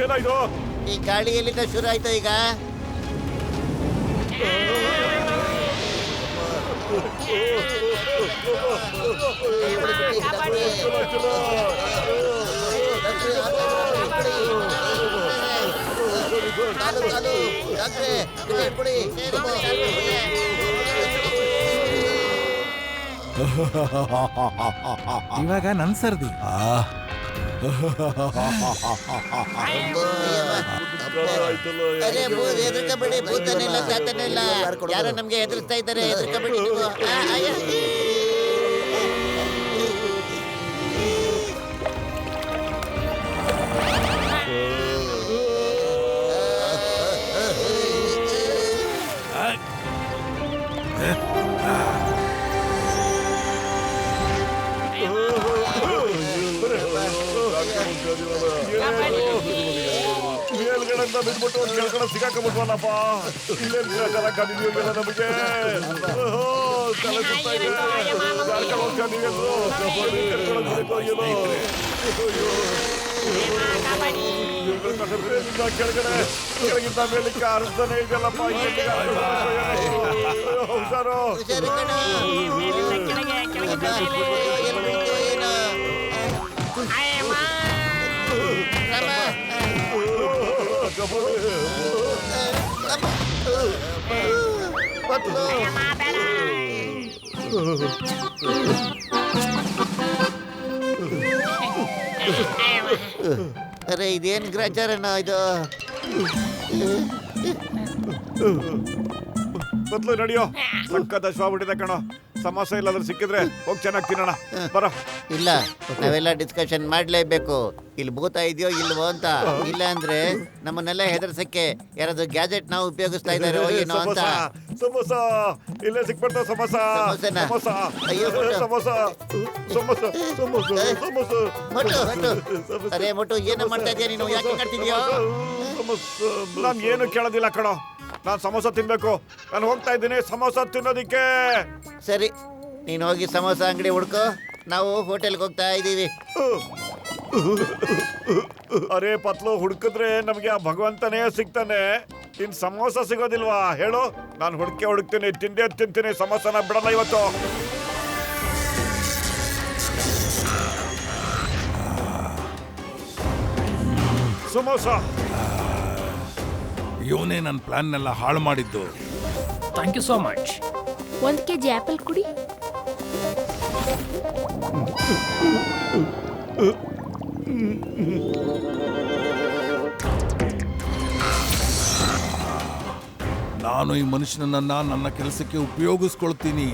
ಏನಾಯ್ತು?
ಈ ಗಾಳಿ ಎಲ್ಲಿಂದ ಶುರು ಆಯ್ತು ಈಗ?
ಇವಾಗ ನನ್ ಸರ್ದಿ.
ಅರೆ ಹೆದರ್ಕಬೇಡಿ, ಭೂತನೇ ಇಲ್ಲ, ಸಾತನೇ ಇಲ್ಲ. ಯಾರೋ ನಮ್ಗೆ ಹೆದರ್ಸ್ತಾ ಇದ್ದಾರೆ, ಹೆದರ್ಕಬೇಡಿ ನೀವು.
ಮೇಲ್ಗಡೆಯಿಂದ ಬಿದ್ಬಿಟ್ಟು ಒಂದು ಕೆಳಗಡೆ ಸಿಗಾಕೊಂಡ್ಬಿಟ್ವಲ್ಲಪ್ಪ. ಇಲ್ಲೇನ್ ಕದಿದೆಯಲ್ಲ ನಮಗೆ. ತಲೆ ಸುತ್ತಾ ಇದೆ. ಜಾರ್ಕೊಂಡು ಹೋಗ್ತಾ ನೀವೆಲ್ರು. ಕೆಳಗಡೆ ಕೆಳಗಿಂತ ಮೇಲಿಕ್ಕೆ ಅರ್ಧನೇ ಇದೆಯಲ್ಲಪ್ಪ. ಹುಷಾರು.
ಅರೆ ಇದೇನು ಗ್ರಾಚಾರನ ಇದು?
ಮೊದ್ಲು ನಡಿಯೋ. ಸಕ್ಕತ್ತ ಶ್ವಾಬಿಟ್ಟಿದೆ ಕಣೋ. ಸಮಸ್ಯೆ ಇಲ್ಲಾದ್ರೆ ಸಿಕ್ಕಿದ್ರೆ ಹೋಗಿ ಚೆನ್ನಾಗಿ ತಿನ್ನೋಣ. ಬರ.
ಇಲ್ಲ, ನಾವೆಲ್ಲ ಡಿಸ್ಕಷನ್ ಮಾಡ್ಲೇಬೇಕು. ಇಲ್ಲಿ ಭೂತ ಇದೆಯೋ ಇಲ್ವೋ ಅಂತ. ಇಲ್ಲ ಅಂದ್ರೆ ನಮ್ಮನ್ನೆಲ್ಲ ಹೆದರ್ಸಕ್ಕೆ ಯಾರಾದ್ರೂ ಗ್ಯಾಜೆಟ್ ನಾವು ಉಪಯೋಗಿಸ್ತಾ ಇದಾರೋ ಏನೋ ಅಂತ.
ಸಮೋಸ ಇಲ್ಲೇ ಸಿಕ್ಬಿಡ್ತಾವ. ಸಮೋಸ
ಸಮೋಸನಾ?
ಸಮೋಸ
ಅಯ್ಯೋ,
ಸಮೋಸ ಸಮೋಸ ಸಮೋಸ ಸಮೋಸ.
ಅರೆ ಮೊಟ್ಟು, ಏನು ಮಾಡ್ತಾ ಇದೀಯ ನೀನು? ಯಾಕೆ ಮಾಡ್ತಿದ್ಯೋ?
ನಾನು ಏನು ಕೇಳೋದಿಲ್ಲ ಕಣೋ. ನಾನು ಸಮೋಸ ತಿನ್ಬೇಕು. ನಾನು ಹೋಗ್ತಾ ಇದ್ದೀನಿ ಸಮೋಸ ತಿನ್ನೋದಿಕ್ಕೆ.
ಸರಿ, ನೀನು ಹೋಗಿ ಸಮೋಸ ಅಂಗಡಿ ಹುಡ್ಕೋ, ನಾವು ಹೋಟೆಲ್ಗೆ ಹೋಗ್ತಾ ಇದ್ದೀವಿ.
ಅರೆ ಪತ್ಲು, ಹುಡುಕಿದ್ರೆ ನಮಗೆ ಆ ಭಗವಂತನೇ ಸಿಗ್ತಾನೆ. ಇನ್ ಸಮೋಸ ಸಿಗೋದಿಲ್ವಾ ಹೇಳು? ನಾನು ಹುಡುಕ್ತೀನಿ, ತಿಂದೇ ತಿಂತೀನಿ. ಸಮೋಸನ ಬಿಡಲ್ಲ ಇವತ್ತು. ಸಮೋಸ.
ಇವನೇ ನನ್ನ ಪ್ಲಾನ್ನೆಲ್ಲ ಹಾಳು ಮಾಡಿದ್ದು.
Thank you so much.
1 kg apple ಕುಡಿ.
ನಾನು ಈ ಮನುಷ್ಯನನ್ನ ನನ್ನ ಕೆಲಸಕ್ಕೆ ಉಪಯೋಗಿಸ್ಕೊಳ್ತೀನಿ.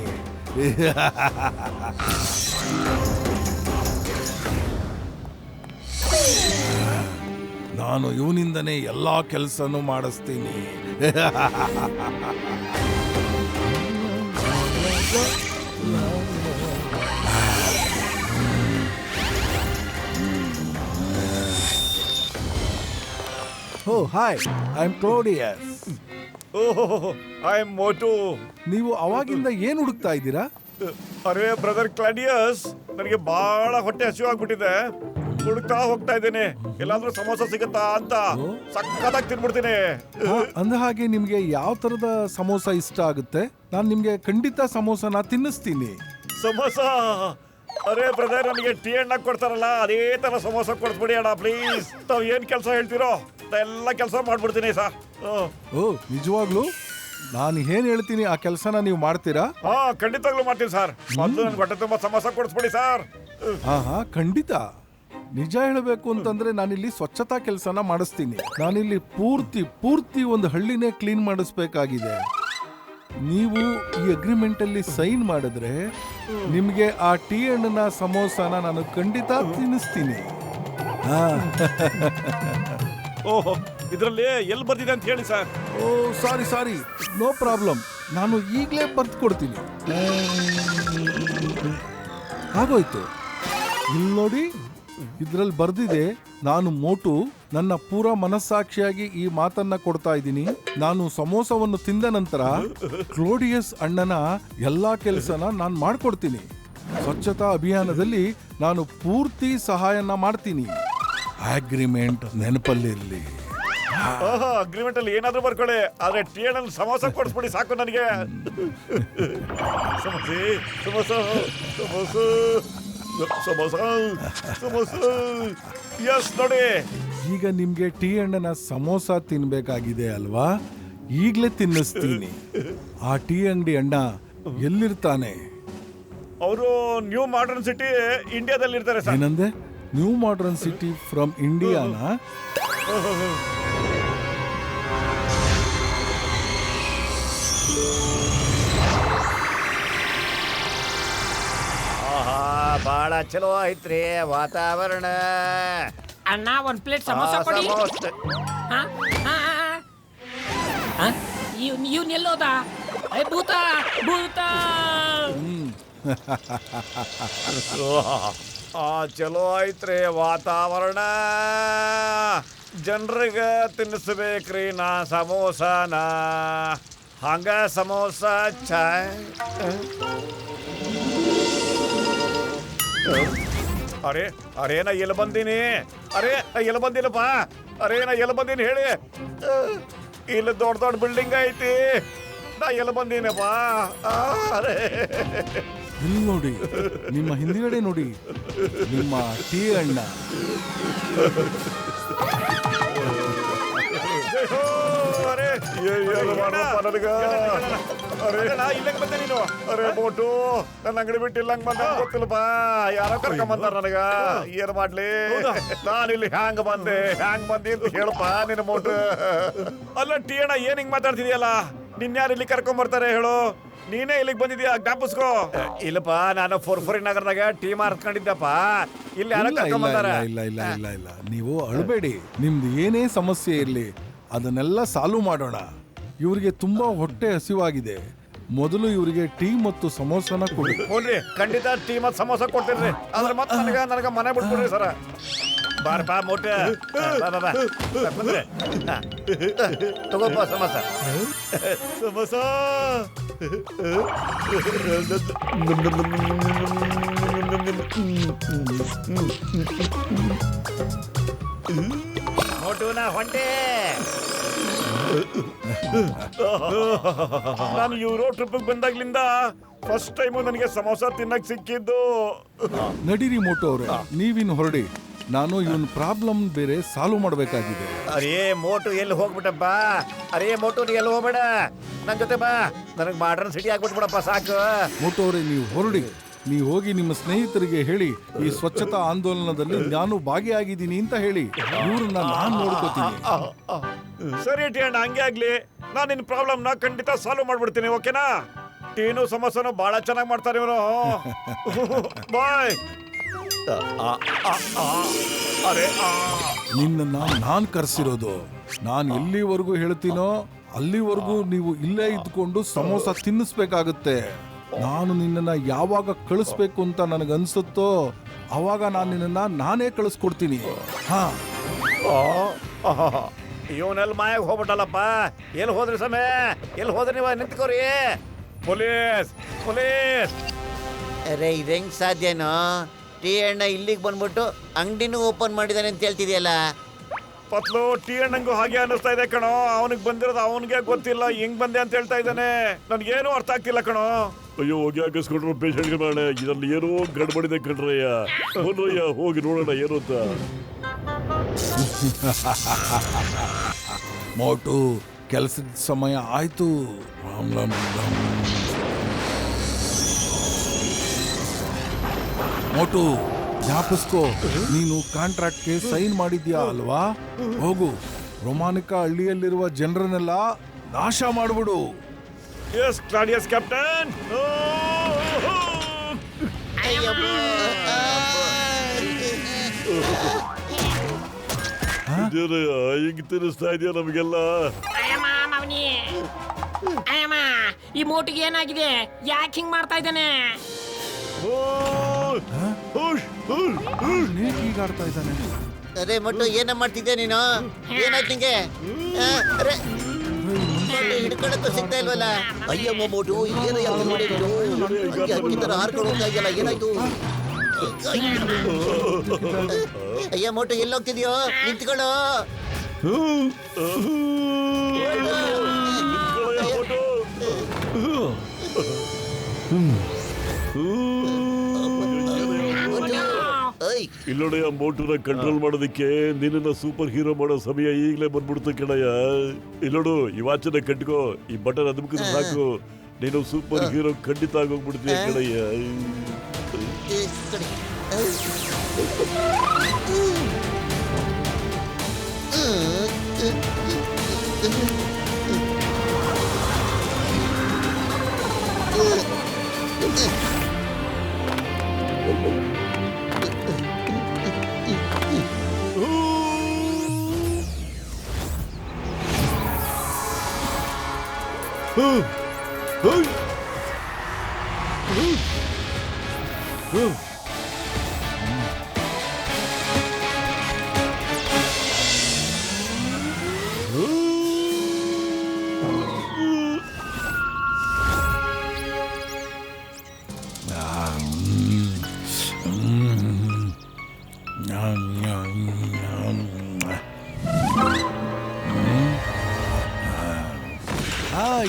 ನಾನು ಇವನಿಂದನೇ ಎಲ್ಲಾ ಕೆಲಸನೂ ಮಾಡಿಸ್ತೀನಿ.
Oh hi, I am Claudius.
Oh, I am Motu.
ನೀವು ಅವಾಗಿಂದ ಏನು ಹುಡುಕ್ತಾ ಇದ್ದೀರಾ?
ಅರೆ ಬ್ರದರ್ ಕ್ಲಾಡಿಯಸ್, ನನಗೆ ಬಹಳ ಹೊಟ್ಟೆ ಹಸಿವಾಗ್ಬಿಟ್ಟಿದೆ. ಹುಡುಕ್ತಾ ಹೋಗ್ತಾ ಇದ್ದೀನಿ, ಎಲ್ಲಾದ್ರೂ ಸಮೋಸ ಸಿಗುತ್ತಾ ಅಂತ. ಸಕ್ಕತ್ತಾಗಿ ತಿನ್ಬಿಡ್ತೀನಿ.
ಅಂದ ಹಾಗೆ ನಿಮ್ಗೆ ಯಾವ ತರದ ಸಮೋಸ ಇಷ್ಟ ಆಗುತ್ತೆ? ನಾನು ನಿಮ್ಗೆ ಖಂಡಿತ ಸಮೋಸನ ತಿನ್ನಿಸ್ತೀನಿ.
ಸಮೋಸ? ಅರೆ ಬ್ರದರ್, ನನಗೆ ಟೀ ಹಣ್ಣಾಗಿ ಕೊಡ್ತಾರಲ್ಲ ಅದೇ ತರ ಸಮೋಸ ಕೊಡ್ಬಿಡಿ ಅಣ್ಣ ಪ್ಲೀಸ್. ತಾವ್ ಏನ್ ಕೆಲಸ ಹೇಳ್ತೀರೋ ಎಲ್ಲ ಕೆಲಸ ಮಾಡ್ಬಿಡ್ತೀನಿ ಸರ್.
ಓ ನಿಜವಾಗ್ಲೂ? ನಾನು ಏನ್ ಹೇಳ್ತೀನಿ ಆ ಕೆಲಸನ ನೀವು ಮಾಡ್ತೀರಾ?
ಹಾ, ಖಂಡಿತವಾಗ್ಲೂ ಮಾಡ್ತೀನಿ ಸರ್. ಮೊದಲು ನನ್ಗೆ ಹೊಟ್ಟೆ ತುಂಬಾ ಸಮೋಸ ಕೊಡಿಸ್ಬಿಡಿ ಸರ್.
ಹಾ ಖಂಡಿತ. ನಿಜ ಹೇಳಬೇಕು ಅಂತಂದ್ರೆ ನಾನಿಲ್ಲಿ ಸ್ವಚ್ಛತಾ ಕೆಲಸನ ಮಾಡಿಸ್ತೀನಿ. ನಾನಿಲ್ಲಿ ಪೂರ್ತಿ ಒಂದು ಹಳ್ಳಿನೇ ಕ್ಲೀನ್ ಮಾಡಿಸ್ಬೇಕಾಗಿದೆ. ನೀವು ಈ ಅಗ್ರಿಮೆಂಟ್ ಅಲ್ಲಿ ಸೈನ್ ಮಾಡಿದ್ರೆ ನಿಮ್ಗೆ ಆ ಟೀ ಹಣ್ಣಿನ ಸಮೋಸನ ನಾನು ಖಂಡಿತ ತಿನ್ನಿಸ್ತೀನಿ.
ಓಹೋ, ಇದರಲ್ಲಿ ಎಲ್ಲಿ ಬರ್ದಿದೆ ಅಂತ ಹೇಳಿ ಸರ್.
ಓ ಸಾರಿ, ನೋ ಪ್ರಾಬ್ಲಮ್. ನಾನು ಈಗಲೇ ಬರ್ದು ಕೊಡ್ತೀನಿ. ಆಗೋಯ್ತು. ಇಲ್ಲಿ ನೋಡಿ, ಇದ್ರಲ್ಲಿ ಬರ್ದಿದೆ, ನಾನು ಮೋಟು, ನನ್ನ ಪೂರ ಮನಸ್ಸಾಕ್ಷಿಯಾಗಿ ಈ ಮಾತನ್ನ ಕೊಡ್ತಾ ಇದ್ದೀನಿ. ನಾನು ಸಮೋಸವನ್ನು ತಿಂದ ನಂತರ ಕ್ಲೋಡಿಯಸ್ ಅಣ್ಣನ ಎಲ್ಲಾ ಕೆಲಸನ ನಾನು ಮಾಡ್ಕೊಡ್ತೀನಿ. ಸ್ವಚ್ಛತಾ ಅಭಿಯಾನದಲ್ಲಿ ನಾನು ಪೂರ್ತಿ ಸಹಾಯನ ಮಾಡ್ತೀನಿ. ಅಗ್ರಿಮೆಂಟ್ ನೆನಪಲ್ಲಿರ್ಲಿ.
ಅಗ್ರಿಮೆಂಟ್ ಅಲ್ಲಿ ಏನಾದ್ರೂ ಬರ್ಕೊಳ್ಳಿ, ಆದ್ರೆ ಟೀ ಅಣ್ಣನ ಸಮೋಸ ಕೊಡಿಸ್ಬಿಡಿ ಸಾಕು ನನಗೆ. ಸಮೋಸೆ ಸಮೋಸ ಸಮೋಸ ಸಮೋಸ ಸಮೋಸ. ಎಸ್ ನೋಡಿ,
ಈಗ ನಿಮ್ಗೆ ಟೀ ಅಣ್ಣನ ಸಮೋಸ ತಿನ್ಬೇಕಾಗಿದೆ ಅಲ್ವಾ? ಈಗ್ಲೇ ತಿನ್ನಿಸ್ತೀನಿ. ಆ ಟೀ ಅಂಗಡಿ ಅಣ್ಣ ಎಲ್ಲಿರ್ತಾನೆ?
ಅವರು ನ್ಯೂ ಮಾಡರ್ನ್ ಸಿಟಿ ಇಂಡಿಯಾದಲ್ಲಿ ಇರ್ತಾರೆ ಸರ್.
ಏನಂದೆ? New modern city from Indiana?
ಬಹಳ ಚಲೋ ಐತ್ರಿ ವಾತಾವರಣ.
ಅಣ್ಣ 1 ಪ್ಲೇಟ್ ಸಮೋಸ ಕೊಡಿ. ಇವ್ನ ಎಲ್ಲೋದ? ಭೂತ ಭೂತ.
ಚಲೋ ಐತ್ರಿ ವಾತಾವರಣ. ಜನರಿಗೆ ತಿನ್ನಿಸ್ಬೇಕ್ರಿ ನಾ ಸಮೋಸನ. ಹಂಗ ಸಮೋಸ ಚಾಯ್. ಅರೆ ಅರೇ ನಾ ಎಲ್ಲಿ ಬಂದೀನಿ? ಅರೆ ಎಲ್ಲಿ ಬಂದಿಲ್ಲಪ್ಪ? ಅರೇ ನಾ ಎಲ್ಲಿ ಬಂದೀನಿ ಹೇಳಿ? ಇಲ್ಲಿ ದೊಡ್ಡ ದೊಡ್ಡ ಬಿಲ್ಡಿಂಗ್ ಐತಿ, ನಾ ಎಲ್ಲಿ ಬಂದೀನಪ್ಪ? ಅರೇ
ಇಲ್ಲಿ ನೋಡಿ, ನಿಮ್ಮ ಹಿಂದಿಗಡೆ ನೋಡಿ, ನಿಮ್ಮ ಟೀ ಅಣ್ಣ.
ಅರೆ ಏನು ಮಾಡಪ್ಪ ನನಗ? ಅರೆ ನಾ ಇಲ್ಲಂಗ್ ಬಂದೆ ನೀನು. ಅರೆ ಮೋಟು, ನನ್ನ ಅಂಗಡಿ ಬಿಟ್ಟು ಇಲ್ಲಂಗ್ ಬಂದ ಗೊತ್ತಿಲ್ಲಪ್ಪ. ಯಾರೋ ಕರ್ಕೊಂಬಂದಾರ ನನಗ. ಏನ್ ಮಾಡ್ಲಿ? ನಾನು ಇಲ್ಲಿ ಹ್ಯಾಂಗ್ ಬಂದೆ ಅಂತ ಹೇಳಪ್ಪ ನಿನ್ನ ಮೋಟು. ಅಲ್ಲ ಟೀ ಅಣ್ಣ, ಏನ್ ಹಿಂಗ್ ಮಾತಾಡ್ತಿದ್ಯಲ್ಲ? ನಿನ್ಯಾರು ಇಲ್ಲಿ ಕರ್ಕೊಂಡ್ ಬರ್ತಾರೆ ಹೇಳು? ನೀನೇ ಇಲ್ಲಿಗೆ ಬಂದಿದ್ಯಾ? ಜ್ಞಾಪಿಸ್ಕೋ. ಇಲ್ಲಪ್ಪ, ನಾನು ಫೋರ್ಫೋರಿ ನಗರದಾಗ ಟೀ ಮಾರ್ಕೊಂಡಿದ್ದಪ್ಪ. ಇಲ್ಲಿ ಯಾರೋ ಕರ್ಕೊಂಬಂದಾರ.
ಇಲ್ಲ ಇಲ್ಲ ಇಲ್ಲ ಇಲ್ಲ, ನೀವು ಅಳಬೇಡಿ. ನಿಮ್ದು ಏನೇ ಸಮಸ್ಯೆ ಇರ್ಲಿ ಅದನ್ನೆಲ್ಲ ಸಾಲ್ವ್ ಮಾಡೋಣ. ಇವರಿಗೆ ತುಂಬಾ ಹೊಟ್ಟೆ ಹಸಿವಾಗಿದೆ. ಮೊದಲು ಇವರಿಗೆ ಟೀ ಮತ್ತು ಸಮೋಸನ ಕೊಡಿ.
ಹೋಗ್ರಿ, ಖಂಡಿತ ಟೀ ಮತ್ತು ಸಮೋಸ ಕೊಡ್ತೀರಿ. ಆದ್ರೆ ಮತ್ತೆ ನನಗ ಮನೆ ಬಿಟ್ಬಿಡ್ರಿ ಸರ. ಬಾರಪ್ಪ ಮೋಟ,
ತಗೋಪ್ಪ ಸಮೋಸ.
ಸಮೋಸ
ಮೋಟುನ ಹೊಂಟೆ.
ನಾನು ಯುರೋ ಟ್ರಿಪ್ ಬಂದಾಗ್ಲಿಂದ ಫಸ್ಟ್ ಟೈಮು ನನಗೆ ಸಮೋಸ ತಿನ್ನಕ್ ಸಿಕ್ಕಿದ್ದು.
ನಡೀರಿ ಮೋಟು ಅವ್ರೆ, ನೀವಿನ್ ಹೊರಡಿ. ನಾನು ಇವನ್ ಪ್ರಾಬ್ಲಮ್ ಬೇರೆ ಸಾಲ್ವ್ ಮಾಡಬೇಕಾಗಿದೆ.
ಅರೇ ಮೋಟು ಎಲ್ಲಿ ಹೋಗ್ಬಿಟ್ಟಪ್ಪ? ಅರೇ ಮೋಟು ನೀ ಎಲ್ಲಿ ಹೋಗ್ಬೇಡ, ನನ್ ಜೊತೆ ಬಾ. ನನಗೆ ಮಾಡರ್ನ್ ಸಿಟಿ ಆಗ್ಬಿಟ್ಬಿಡಪ್ಪ ಸಾಕು.
ಮೋಟು ಅವ್ರೆ, ನೀವು ಹೊರಡಿ. ನೀವು ಹೋಗಿ ನಿಮ್ಮ ಸ್ನೇಹಿತರಿಗೆ ಹೇಳಿ, ಈ ಸ್ವಚ್ಛತಾ ಆಂದೋಲನದಲ್ಲಿ ನಾನು ಭಾಗಿಯಾಗಿದ್ದೀನಿ ಅಂತ ಹೇಳಿ. ಇವ್ರನ್ನ ನಾನು ನೋಡ್ಕೋತೀನಿ.
ಸರಿ ಟೀ ಅಣ್ಣ, ಹಂಗೆ ಆಗ್ಲಿ. ನಾನು ನಿನ್ನ ಪ್ರಾಬ್ಲಮ್ನ ಖಂಡಿತ ಸಾಲ್ವ್ ಮಾಡ್ಬಿಡ್ತೀನಿ, ಓಕೆನಾ? ಟೀನು ಸಮೋಸನು ಬಹಳ ಚೆನ್ನಾಗಿ ಮಾಡ್ತಾರೆ ಇವರು. ಬಾಯ್. ಅರೆ
ನಿನ್ನ ನಾನ್ ಕರ್ಸಿರೋದು. ನಾನು ಎಲ್ಲಿವರೆಗೂ ಹೇಳ್ತೀನೋ ಅಲ್ಲಿವರೆಗೂ ನೀವು ಇಲ್ಲೇ ಇದ್ಕೊಂಡು ಸಮೋಸ ತಿನ್ನಿಸ್ಬೇಕಾಗುತ್ತೆ. ನಾನು ನಿನ್ನನ್ನ ಯಾವಾಗ ಕಳಿಸ್ಬೇಕು ಅಂತ ನನಗನ್ಸುತ್ತೋ ಅವಾಗ ನಾನು ನಿನ್ನನ್ನ ನಾನೇ ಕಳಿಸ್ಕೊಡ್ತೀನಿ. ಹಾ,
ಇವನೆಲ್ಲಿ ಮಾಯಾಗ ಹೋಗ್ಬಿಟ್ಟಲ್ಲಪ್ಪ. ಎಲ್ಲಿ ಹೋದ್ರಿ ಸಮಯ? ಎಲ್ಲಿ ಹೋದ್ರಿ ನೀವು? ನಿಂತ್ಕೋರಿ. Police police.
ಅರೆ ಇದು ಹೆಂಗ್ ಸಾಧ್ಯನೋ? ಟೀ ಅಣ್ಣ ಇಲ್ಲಿಗೆ ಬಂದ್ಬಿಟ್ಟು ಅಂಗಡಿನೂ ಓಪನ್ ಮಾಡಿದಾನೆ ಅಂತ ಹೇಳ್ತಿದ್ಯಲ್ಲ.
ಪತ್ಲು, ಟೀ ಅಣ್ಣಂಗೂ ಹಾಗೆ ಅನ್ನಿಸ್ತಾ ಇದೆ ಕಣೋ. ಅವನಿಗೆ ಬಂದಿರೋದು ಅವನಿಗೆ ಗೊತ್ತಿಲ್ಲ, ಹೆಂಗ್ ಬಂದೆ ಅಂತ ಹೇಳ್ತಾ ಇದ್ದಾನೆ. ನನ್ಗೇನು ಅರ್ಥ ಆಗ್ತಿಲ್ಲ ಕಣೋ. ಅಯ್ಯೋ, ಹೋಗಿ ಹಾಕಿಸ್ಕೊಂಡ್ರು ಪೇಷಂಟ್ಗೆ ನಾಳೆ. ಇದರಲ್ಲಿ ಏನೋ ಗಡ್ಬಡಿದೆ ಕಣ್ರಯ್ಯ. ಹೋದ್ರಯ್ಯ, ಹೋಗಿ ನೋಡೋಣ ಏನು ಅಂತ.
ಮೋಟು, ಕೆಲಸದ ಸಮಯ ಆಯ್ತು. ಮೋಟು, ಜ್ಞಾಪಿಸ್ಕೋ, ನೀನು ಕಾಂಟ್ರಾಕ್ಟ್ಗೆ ಸೈನ್ ಮಾಡಿದ್ಯಾ ಅಲ್ವಾ? ಹೋಗು, ರೊಮಾನಿಕಾ ಹಳ್ಳಿಯಲ್ಲಿರುವ ಜನರನ್ನೆಲ್ಲ ನಾಶ ಮಾಡ್ಬಿಡು.
S Claudius captain. ಈಗ ತಿನ್ನಿಸ್ತಾ ಇದೆಯಾ ನಮಗೆಲ್ಲ?
ಈ ಮೋಟಿಗೆ ಏನಾಗಿದೆ? ಯಾಕೆ ಹಿಂಗ್ ಮಾಡ್ತಾ ಇದ್ದಾನೆ?
ಈಗ ಆಡ್ತಾ ಇದ್ದಾನೆ.
ಅರೆ ಮೊಟ್ಟು ಏನ ಮಾಡ್ತಿದ್ದೆ ನೀನು? ಏನಾಯ್ತು ನಿಂಗೆ? ಅರೆ ಹಿಡ್ಕೊಳಕ್ಕೂ ಸಿಗ್ತಾ ಇಲ್ವಲ್ಲ. ಅಯ್ಯಮ್ಮ ಮೋಟು ಏನಯ್ಯ ನೋಡಿ ನೀನು ಹಕ್ಕಿ ತರ ಹಾರ್ಕೊಂಡು ಹೋಗ್ತಾ ಇದೆಯಲ್ಲ, ಏನಾಯ್ತು? ಅಯ್ಯ ಮೋಟು ಎಲ್ಲೋಗ್ತಿದ್ಯೋ? ನಿಂತ್ಕೊಳ್ಳೋ.
ಇಲ್ಲೋಡಯ್ಯ, ಮೋಟುನ ಕಂಟ್ರೋಲ್ ಮಾಡೋದಕ್ಕೆ ನಿನ್ನ ಸೂಪರ್ ಹೀರೋ ಮಾಡೋ ಸಮಯ ಈಗಲೇ ಬಂದ್ಬಿಡ್ತು ಕಣಯ್ಯ. ಇಲ್ಲೋಡು, ಈ ವಾಚನ ಕಟ್ಕೋ, ಈ ಬಟನ್ ಅದ್ಮುಖ ಸಾಕು, ನೀನು ಸೂಪರ್ ಹೀರೋ ಖಂಡಿತ ಆಗೋಗ್ಬಿಡ್ತೀಯ ಕಣಯ್ಯ.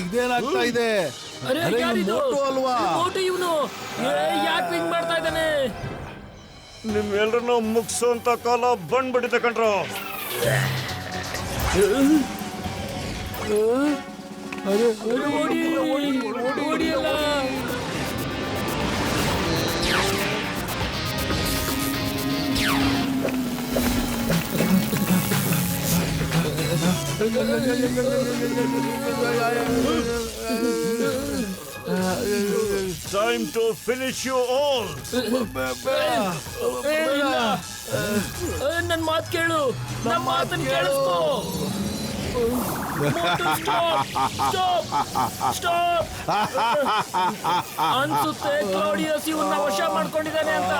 ಇದೇನಾಗ್ತಾ ಇದೆ?
ಅರೆ
ಅರೆ, ಇವ್ನು
ಯಾರಿದು?
ಮೋಟು ಅಲ್ವಾ?
ಮೋಟು ಇವನು ಯಾಕೆ ಹಿಂಗ್ ಮಾಡ್ತಾ ಇದ್ದಾನೆ?
ನಿಮ್ಮೆಲ್ಲರನ್ನ ಮುಗಿಸೋಂತ ಕಾಲ ಬಂದ್ಬಿಟ್ಟಿದೆ ಕಣ್ರೋ.
ಓಡಿಯಲ್ಲ.
Time to finish you all.
ನನ್ ಮಾತು ಕೇಳು, ನಮ್ಮ ಮಾತನ್ನ ಕೇಳಿಸ್ಕೋ. ಅನ್ಸುತ್ತೆ ಕ್ಲೌಡಿಯಸ್ ಇವನ್ನ ವಶ ಮಾಡ್ಕೊಂಡಿದ್ದಾನೆ ಅಂತ.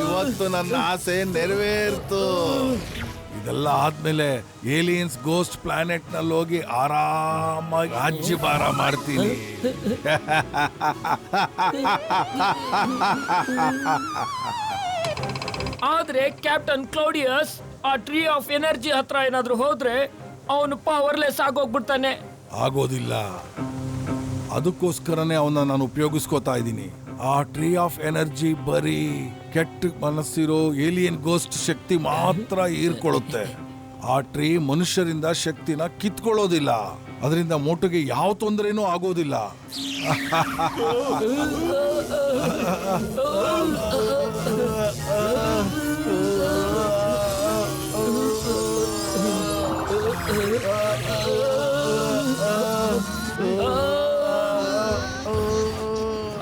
ಇವತ್ತು ನನ್ನ ಆಸೆ ನೆರವೇರ್ತು. ಇದೆಲ್ಲ ಆದ್ಮೇಲೆ ಏಲಿಯನ್ಸ್ ಗೋಸ್ಟ್ ಪ್ಲಾನೆಟ್ ನಲ್ಲಿ ಹೋಗಿ ಆರಾಮಾಗಿ ರಾಜ್ಯಭಾರ ಮಾಡ್ತೀನಿ.
ಆದ್ರೆ ಕ್ಯಾಪ್ಟನ್ ಕ್ಲೌಡಿಯಸ್ ಆ ಟ್ರೀ ಆಫ್ ಎನರ್ಜಿ ಹತ್ರ ಏನಾದ್ರೂ ಹೋದ್ರೆ ಅವನು ಪವರ್ಲೆಸ್ ಆಗೋಗ್ಬಿಡ್ತಾನೆ.
ಆಗೋದಿಲ್ಲ. ಅದಕ್ಕೋಸ್ಕರನೇ ಅವನ್ನ ನಾನು ಉಪಯೋಗಿಸ್ಕೋತಾ ಇದ್ದೀನಿ. ಆ ಟ್ರೀ ಆಫ್ ಎನರ್ಜಿ ಬರೀ ಕೆಟ್ಟ ಮನಸ್ಸಿರೋ ಏಲಿಯನ್ ಗೋಸ್ಟ್ ಶಕ್ತಿ ಮಾತ್ರ ಹೀರ್ಕೊಳ್ಳುತ್ತೆ. ಆ ಟ್ರೀ ಮನುಷ್ಯರಿಂದ ಶಕ್ತಿನ ಕಿತ್ಕೊಳ್ಳೋದಿಲ್ಲ. ಅದರಿಂದ ಮೋಟುಗೆ ಯಾವ ತೊಂದರೆನೂ ಆಗೋದಿಲ್ಲ.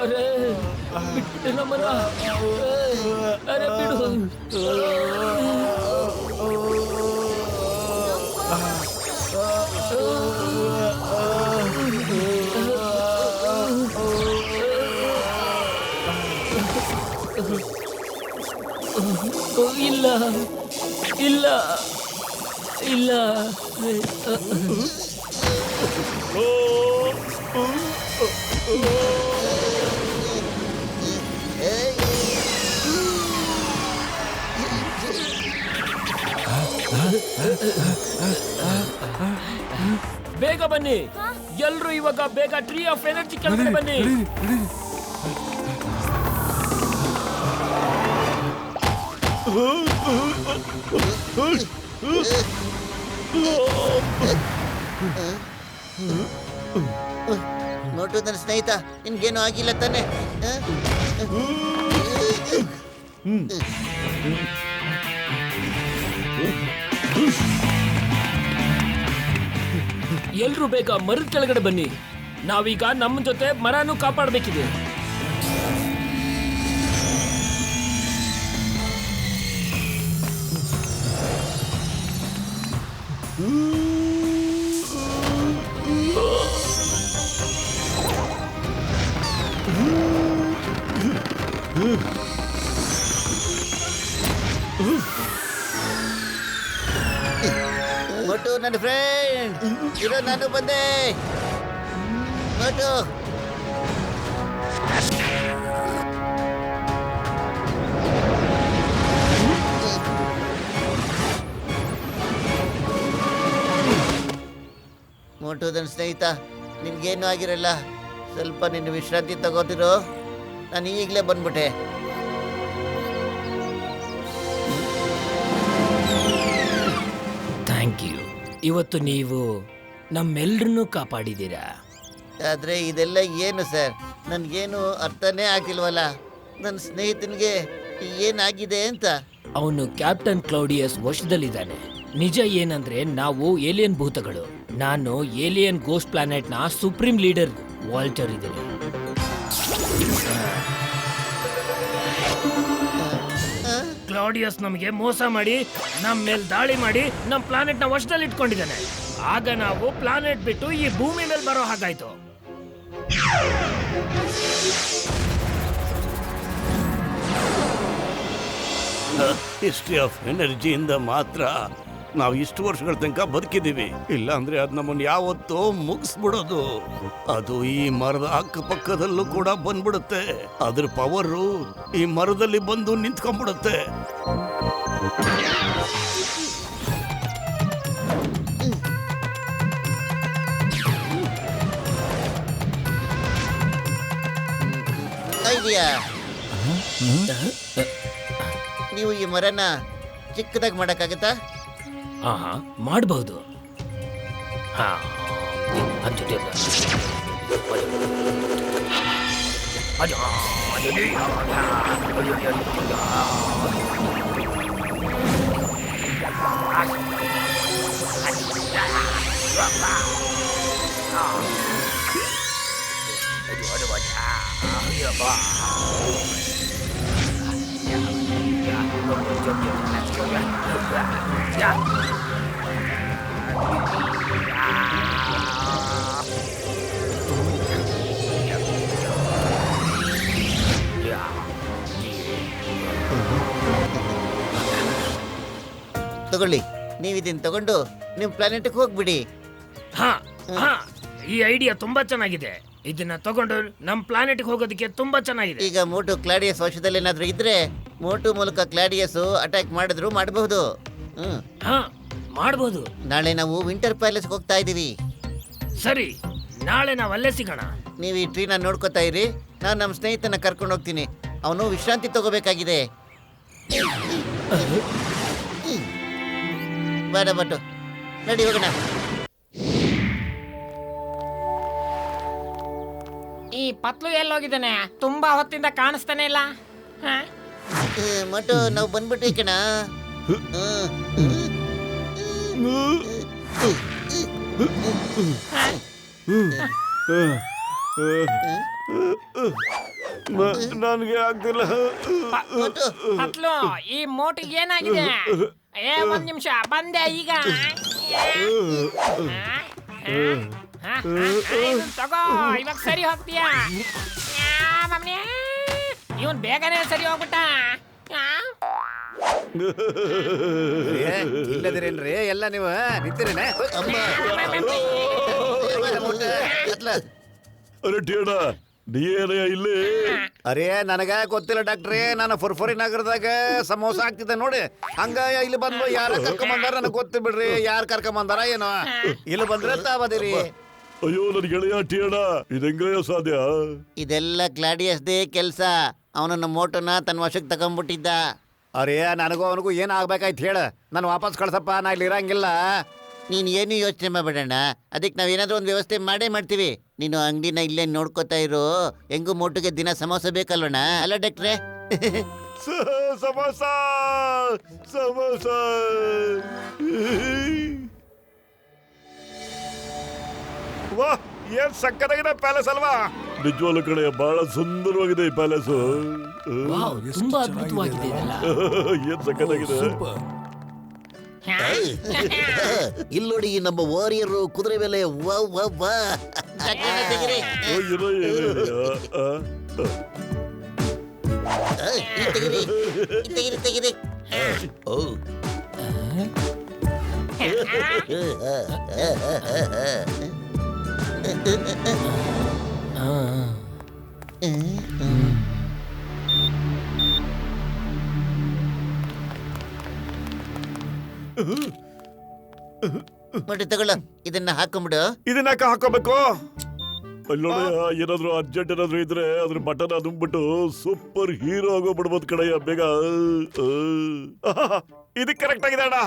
ಅರೆ ಬಿಟ್ಬಿಟ್ಟೆ ನಮ್ಮನ್ನ. ಅರೆ ಬಿಡು. ಇಲ್ಲ ಇಲ್ಲ ಇಲ್ಲ. ಬೇಗ ಬನ್ನಿ ಎಲ್ರು, ಇವಾಗ ಬೇಗ ಟ್ರೀ ಆಫ್ ಎನರ್ಜಿ ಕೆಳಗಡೆ ಬನ್ನಿ.
ನೋಟು ನನ್ನ ಸ್ನೇಹಿತ, ನಿನ್ಗೇನು ಆಗಿಲ್ಲ ತಾನೆ?
ಎಲ್ರು ಬೇಗ ಮರದ ಕೆಳಗಡೆ ಬನ್ನಿ. ನಾವೀಗ ನಮ್ಮ ಜೊತೆ ಮರನೂ ಕಾಪಾಡಬೇಕಿದೆ.
ಮೋಟು ನನ್ನ ಫ್ರೆಂಡ್ ಇರೋ ನಾನು ಬಂದೆ ಮೋಟು. ಮೋಟು ನನ್ನ ಸ್ನೇಹಿತ, ನಿನ್ಗೇನು ಆಗಿರಲ್ಲ. ಸ್ವಲ್ಪ ನಿನ್ನ ವಿಶ್ರಾಂತಿ ತಗೋತಿರೋ. ನಾನು ಈಗಲೇ ಬಂದ್ಬಿಟ್ಟೆ.
Thank you. ಇವತ್ತು ನೀವು ನಮ್ಮೆಲ್ರನ್ನೂ ಕಾಪಾಡಿದ್ದೀರಾ.
ಆದರೆ ಇದೆಲ್ಲ ಏನು ಸರ್? ನನಗೇನು ಅರ್ಥನೇ ಆಗಿಲ್ವಲ್ಲ. ನನ್ನ ಸ್ನೇಹಿತನಿಗೆ ಏನಾಗಿದೆ ಅಂತ.
ಅವನು ಕ್ಯಾಪ್ಟನ್ ಕ್ಲೌಡಿಯಸ್ ವಶದಲ್ಲಿದ್ದಾನೆ. ನಿಜ ಏನಂದ್ರೆ ನಾವು ಏಲಿಯನ್ ಭೂತಗಳು. ನಾನು ಏಲಿಯನ್ ಗೋಸ್ಟ್ ಪ್ಲಾನೆಟ್ನ ಸುಪ್ರೀಂ ಲೀಡರ್ ವಾಲ್ಟರ್ ಇದ್ದೇನೆ. ಕ್ಲೌಡಿಯಸ್ ನಮಗೆ ಮೋಸ ಮಾಡಿ ನಮ್ಮ ಮೇಲೆ ದಾಳಿ ಮಾಡಿ ನಮ್ಮ ಪ್ಲಾನೆಟ್ನ ವಶದಲ್ಲಿ ಇಟ್ಕೊಂಡಿದ್ದಾನೆ. ಆಗ ನಾವು ಪ್ಲಾನೆಟ್ ಬಿಟ್ಟು ಈ ಭೂಮಿ ಮೇಲೆ ಬರೋ ಹಾಗಾಯ್ತು.
ಹಿಸ್ಟ್ರಿ ಆಫ್ ಎನರ್ಜಿಯಿಂದ ಮಾತ್ರ ನಾವು ಇಷ್ಟು ವರ್ಷಗಳ ತನಕ ಬದುಕಿದ್ದೀವಿ. ಇಲ್ಲ ಅಂದ್ರೆ ಅದು ನಮ್ಮನ್ನು ಯಾವತ್ತೋ ಮುಗಿಸ್ಬಿಡೋದು. ಅದು ಈ ಮರದ ಅಕ್ಕಪಕ್ಕದಲ್ಲೂ ಕೂಡ ಬಂದ್ಬಿಡುತ್ತೆ. ಅದ್ರ ಪವರು ಈ ಮರದಲ್ಲಿ ಬಂದು ನಿಂತ್ಕೊಂಡ್ಬಿಡುತ್ತೆ.
ಐಡಿಯಾ. ನೀವು ಈ ಮರನ ಚಿಕ್ಕದಾಗಿ ಮಾಡಕ್ಕಾಗತ್ತಾ?
ಮಾಡಬಹುದು.
ತಗೊಳ್ಳಿ, ನೀವು ಇದನ್ನ ತಗೊಂಡು ನಿಮ್ಮ ಪ್ಲಾನೆಟ್ಗೆ ಹೋಗ್ಬಿಡಿ.
ಈ ಐಡಿಯಾ ತುಂಬಾ ಚೆನ್ನಾಗಿದೆ. ಇದನ್ನ ತಗೊಂಡು ನಮ್ಮ ಪ್ಲಾನೆಟ್ಗೆ ಹೋಗೋದಕ್ಕೆ ತುಂಬಾ ಚೆನ್ನಾಗಿದೆ.
ಈಗ ಮೋಟು ಕ್ಲಾಡಿಯಸ್ ವಶದಲ್ಲಿ ಏನಾದ್ರೂ ಇದ್ರೆ ಮೋಟು ಮೂಲಕ ಕ್ಲಾಡಿಯಸ್ ಅಟ್ಯಾಕ್ ಮಾಡಿದ್ರು ಮಾಡಬಹುದು.
ಮಾಡಬಹುದು.
ನಾಳೆ ನಾವು ವಿಂಟರ್ ಪ್ಯಾಲೇಸ್ಗೆ ಹೋಗ್ತಾ ಇದೀವಿ.
ಸರಿ, ನಾಳೆ ನಾವು ಅಲ್ಲೇ ಸಿಗೋಣ.
ನೀವು ಈ ಟ್ರೀನ ನೋಡ್ಕೋತಾ ಇರಿ. ನಾನು ನಮ್ಮ ಸ್ನೇಹಿತನ ಕರ್ಕೊಂಡು ಹೋಗ್ತೀನಿ. ಅವನು ವಿಶ್ರಾಂತಿ ತಗೋಬೇಕಾಗಿದೆ. ಬೇಡ ಬಟ್ಟು, ನಡಿ ಹೋಗೋಣ.
ಈ ಪತ್ಲು ಎಲ್ಲೋಗಿದ್ದಾನೆ? ತುಂಬಾ ಹೊತ್ತಿಂದ ಕಾಣಿಸ್ತಾನೆ ಇಲ್ಲ.
ಮಟ್ಟು ನಾವು ಬಂದ್ಬಿಟ್ವಿ ಕಣ.
ನನಗೆ ಆಗ್ತಿಲ್ಲ.
ಪತ್ಲು, ಈ ಮೋಟಿಗೆ ಏನಾಗಿದೆ? ಒಂದ್ ನಿಮಿಷ, ಬಂದೆ ಈಗ. ತಗೋ, ಇವಾಗ ಸರಿ ಹೋಗ್ತೀಯಾ? ಇವನ್ ಬೇಗನೆ ಸರಿ ಹೋಗ್ಬಿಟ್ಟ.
ಇಲ್ಲದಿರೇನ್ರಿ ಎಲ್ಲ ನೀವು ನಿಂತಿರೇನೆ?
ಅರೆ ಟೇಡ, ನೀ ಏನೇ ಇಲ್ಲಿ?
ಅರೇ ನನಗ ಗೊತ್ತಿಲ್ಲ ಡಾಕ್ಟ್ರೇ. ನಾನು ಫುರ್ಫುರಿ ನಗರದಾಗ ಸಮೋಸ ಆಗ್ತಿದ್ದೆ ನೋಡಿ. ಹಂಗ ಇಲ್ಲಿ ಬಂದು ಯಾರ ಕರ್ಕೊಂಬಂದಾರ ನನಗೆ ಗೊತ್ತು ಬಿಡ್ರಿ. ಯಾರು ಕರ್ಕೊಂಬಂದಾರ ಏನೋ. ಇಲ್ಲಿ ಬಂದ್ರೆ ತಾವದಿರಿ.
ಅಯ್ಯೋ ನನ್ ಗೆಳೆಯ ಟೇಡ, ಇದೆಂಗಯ್ಯ ಸಾಧ್ಯ?
ಇದೆಲ್ಲ ಕ್ಲಾಡಿಯಸ್ದೇ ಕೆಲಸ. ಅವನು ನಮ್ಮ ಮೋಟೋನ ತನ್ನ ವಶಕ್ಕೆ ತಗೊಂಡ್ಬಿಟ್ಟಿದ್ದ.
ಅರೇ ನನಗೂ ಅವನಿಗೂ ಏನ್ ಆಗ್ಬೇಕಾಯ್ತು ಹೇಳ. ನಾನು ವಾಪಸ್ ಕಳ್ಸಪ್ಪ, ನಾ ಇಲ್ಲಿ ಇರಂಗಿಲ್ಲ.
ನೀನು ಏನು ಯೋಚನೆ ಮಾಡಬೇಡಣ್ಣ. ಅದಕ್ಕೆ ನಾವು ಏನಾದರೂ ಒಂದು ವ್ಯವಸ್ಥೆ ಮಾಡೇ ಮಾಡ್ತೀವಿ. ನೀನು ಅಂಗಡಿನ ಇಲ್ಲೇ ನೋಡ್ಕೋತಾ ಇರು. ಹೆಂಗೂ ಮೋಟುಗೆ ದಿನ ಸಮೋಸ ಬೇಕಲ್ವಣ್ಣ? ಅಲ್ಲ ಡಾಕ್ಟ್ರೆ?
ಸಮೋಸ ಸಮೋಸ. ವಾ, ಏನ್ ಸಕ್ಕತ್ತಾಗಿದೆ ಪ್ಯಾಲೇಸ್ ಅಲ್ವಾ? ನಿಜವಾಗ್ಲೂ ಕಡೆ ಬಹಳ ಸುಂದರವಾಗಿದೆ ಈ ಪ್ಯಾಲೇಸು.
ತುಂಬಾ ಅದ್ಭುತವಾಗಿದೆ ಇದೆಲ್ಲ.
ಏನ್ ಸಕ್ಕತ್ತಾಗಿದೆ.
ಇಲ್ಲಿ ನೋಡಿ, ನಮ್ಮ ವಾರಿಯರು ಕುದುರೆ ಮೇಲೆ ವಾ ವಾ ವಾ. ತೆಗಿರಿ ತೆಗಿರಿ ತೆಗಿರಿ. ಓ ಮಾಡಿ ತಗೊಳ್ಳ, ಇದನ್ನ ಹಾಕೊಂಬಿಡು.
ಇದನ್ನ ಯಾಕೆ ಹಾಕೋಬೇಕು? ಅಲ್ಲೋಡಯ್ಯ, ಏನಾದ್ರು ಅರ್ಜೆಂಟ್ ಏನಾದ್ರು ಇದ್ರೆ ಅದ್ರ ಬಟನ್ ಅದುಂಬಿಟ್ಟು ಸೂಪರ್ ಹೀರೋ ಆಗೋಗ್ಬಿಡ್ಬೋದು ಕಡೆಯ ಬೇಗ. ಇದು ಕರೆಕ್ಟ್ ಆಗಿದೆ ಅಣ್ಣ.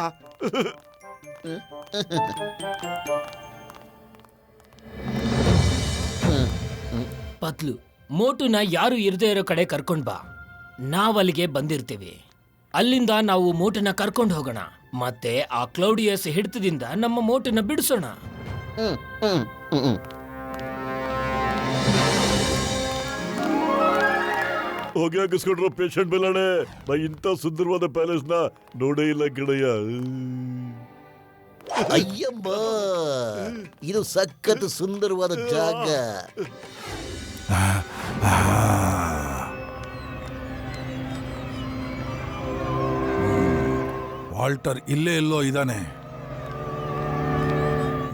ಪತ್ಲು, ಮೋಟುನ ಯಾರು ಇರದೇ ಇರೋ ಕಡೆ ಕರ್ಕೊಂಡ್ ಬಾ. ನಾವಲ್ಲಿಗೆ ಬಂದಿರ್ತೀವಿ. ಅಲ್ಲಿಂದ ನಾವು ಮೋಟುನ ಕರ್ಕೊಂಡು ಹೋಗೋಣ. ಮತ್ತೆ ಆ ಕ್ಲೌಡಿಯಸ್ ಹಿಡಿತದಿಂದ ನಮ್ಮ ಮೋಟುನ ಬಿಡಿಸೋಣ.
ಹೋಗಿ ಹಾಕಿಸ್ಕೊಂಡ್ರು ಪೇಷಂಟ್ ಬೆಲ್ಲಣೆ. ನಾ ಇಂಥ ಸುಂದರವಾದ ಪ್ಯಾಲೇಸ್ ನ ನೋಡೇ ಇಲ್ಲ ಗಿಡಯ್ಯ.
ಅಯ್ಯಮ್ಮ, ಇದು ಸಖತ್ ಸುಂದರವಾದ ಜಾಗ.
ವಾಲ್ಟರ್ ಇಲ್ಲೇ ಎಲ್ಲೋ ಇದ್ದಾನೆ.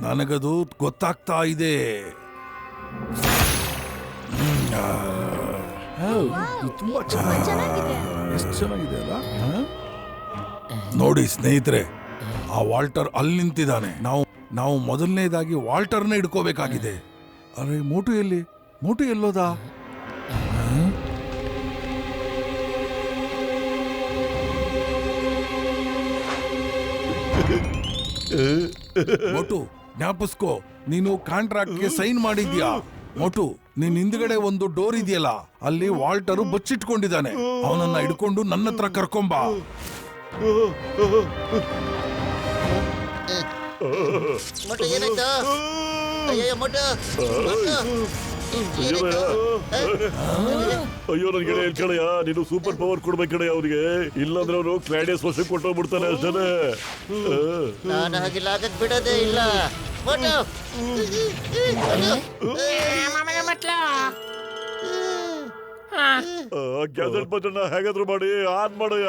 ನನಗದು ಗೊತ್ತಾಗ್ತಾ ಇದೆ.
ತುಂಬಾ
ಚೆನ್ನಾಗಿದೆ.
ಎಷ್ಟು ಚೆನ್ನಾಗಿದೆ ಅಲ್ಲ?
ನೋಡಿ ಸ್ನೇಹಿತರೆ, ಆ ವಾಲ್ಟರ್ ಅಲ್ಲಿ ನಿಂತಿದ್ದಾನೆ. ನಾವು ಮೊದಲನೇದಾಗಿ ವಾಲ್ಟರ್ನ ಹಿಡ್ಕೋಬೇಕಾಗಿದೆ.
ಅರೆ, ಮೋಟು ಎಲ್ಲಿ? ಮೋಟು ಎಲ್ಲೋದಾ?
ಮೋಟು, ಜ್ಞಾಪಿಸ್ಕೋ, ನೀನು ಕಾಂಟ್ರಾಕ್ಟ್ಗೆ ಸೈನ್ ಮಾಡಿದ್ಯಾ? ಮೋಟು, ನಿನ್ ಹಿಂದ್ಗಡೆ ಒಂದು ಡೋರ್ ಇದೆಯಲ್ಲ, ಅಲ್ಲಿ ವಾಲ್ಟರು ಬಚ್ಚಿಟ್ಕೊಂಡಿದ್ದಾನೆ. ಅವನನ್ನ ಹಿಡ್ಕೊಂಡು ನನ್ನ ಹತ್ರ ಕರ್ಕೊಂಬಾ.
ಮೊಟ್ಟು ಏನಾಯ್ತು? ಅಯ್ಯಯ್ಯೋ ಮೊಟ್ಟು,
ಅಯ್ಯೋ ನನ್ ಗೆಳೆಯ ಕಡೆಯ, ನೀನು ಸೂಪರ್ ಪವರ್ ಕೊಡ್ಬೇಕು ಕಡೆಯ ಅವ್ರಿಗೆ. ಇಲ್ಲಾಂದ್ರೆ ಅವನು ಕ್ಲಾಡಿಯಸ್ ವಶ ಕೊಟ್ಟೋಗ್ಬಿಡ್ತಾನೆ ಅಷ್ಟೇ.
ನಾನು ಹಾಗೆಲ್ಲ ಆಗಕ್ ಬಿಡೋದೇ ಇಲ್ಲ. ಮೊಟ್ಟು
ಗ್ಯಾಜೆಟ್ ಬಟನ್ ಹೇಗಾದ್ರು ಮಾಡಿ ಆನ್ ಮಾಡಯ್ಯ.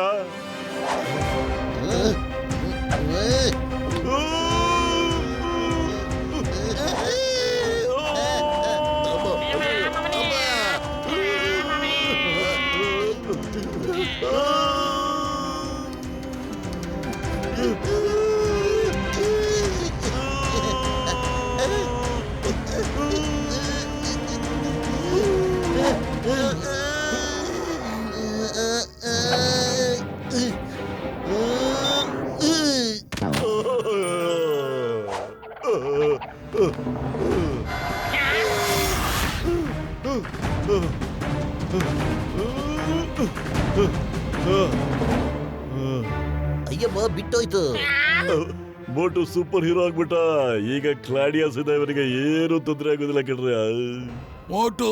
ಅಯ್ಯಮ್ಮ, ಬಿಟ್ಟೋಯ್ತು.
ಮೋಟು ಸೂಪರ್ ಹೀರೋ ಆಗ್ಬಿಟ್ಟ. ಈಗ ಕ್ಲಾಡಿಯಸ್ ಇದೆ, ಇವನಿಗೆ ಏನು ತೊಂದರೆ ಆಗೋದಿಲ್ಲ ಕಣ್ರಿ.
Motu,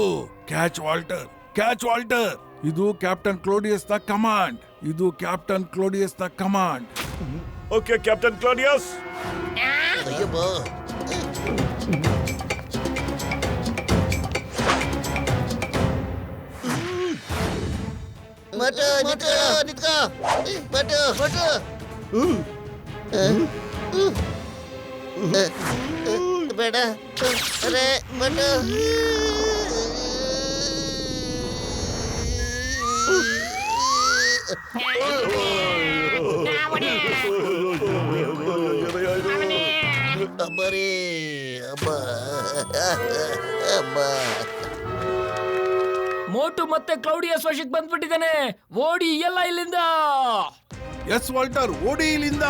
catch Walter, catch Walter. ಇದು ಕ್ಯಾಪ್ಟನ್ ಕ್ಲೋಡಿಯಸ್ ನ ಕಮಾಂಡ್. ಇದು ಕ್ಯಾಪ್ಟನ್ ಕ್ಲೋಡಿಯಸ್ ನ ಕಮಾಂಡ್.
Okay captain Claudius.
ಅಯ್ಯಮ್ಮ, ಮೊಟ್ಟು ನಿತ್ಕೋ, ನಿತ್ಕೋ. ಮೊಟ್ಟು ಮೊಟ್ಟು. ಬೇಡ. ಅರೆ ಮೊಟ್ಟು. ಅಬ್ಬರೇ ಅಬ್ಬ ಅಬ್ಬ.
ಮೋಟು ಮತ್ತೆ ಕ್ಲೌಡಿಯಸ್ ವಶಕ್ಕೆ ಬಂದ್ಬಿಟ್ಟಿದ್ದಾನೆ. ಓಡಿ ಎಲ್ಲ ಇಲ್ಲಿಂದ.
ಎಸ್ ವಾಲ್ಟರ್, ಓಡಿ ಇಲ್ಲಿಂದ.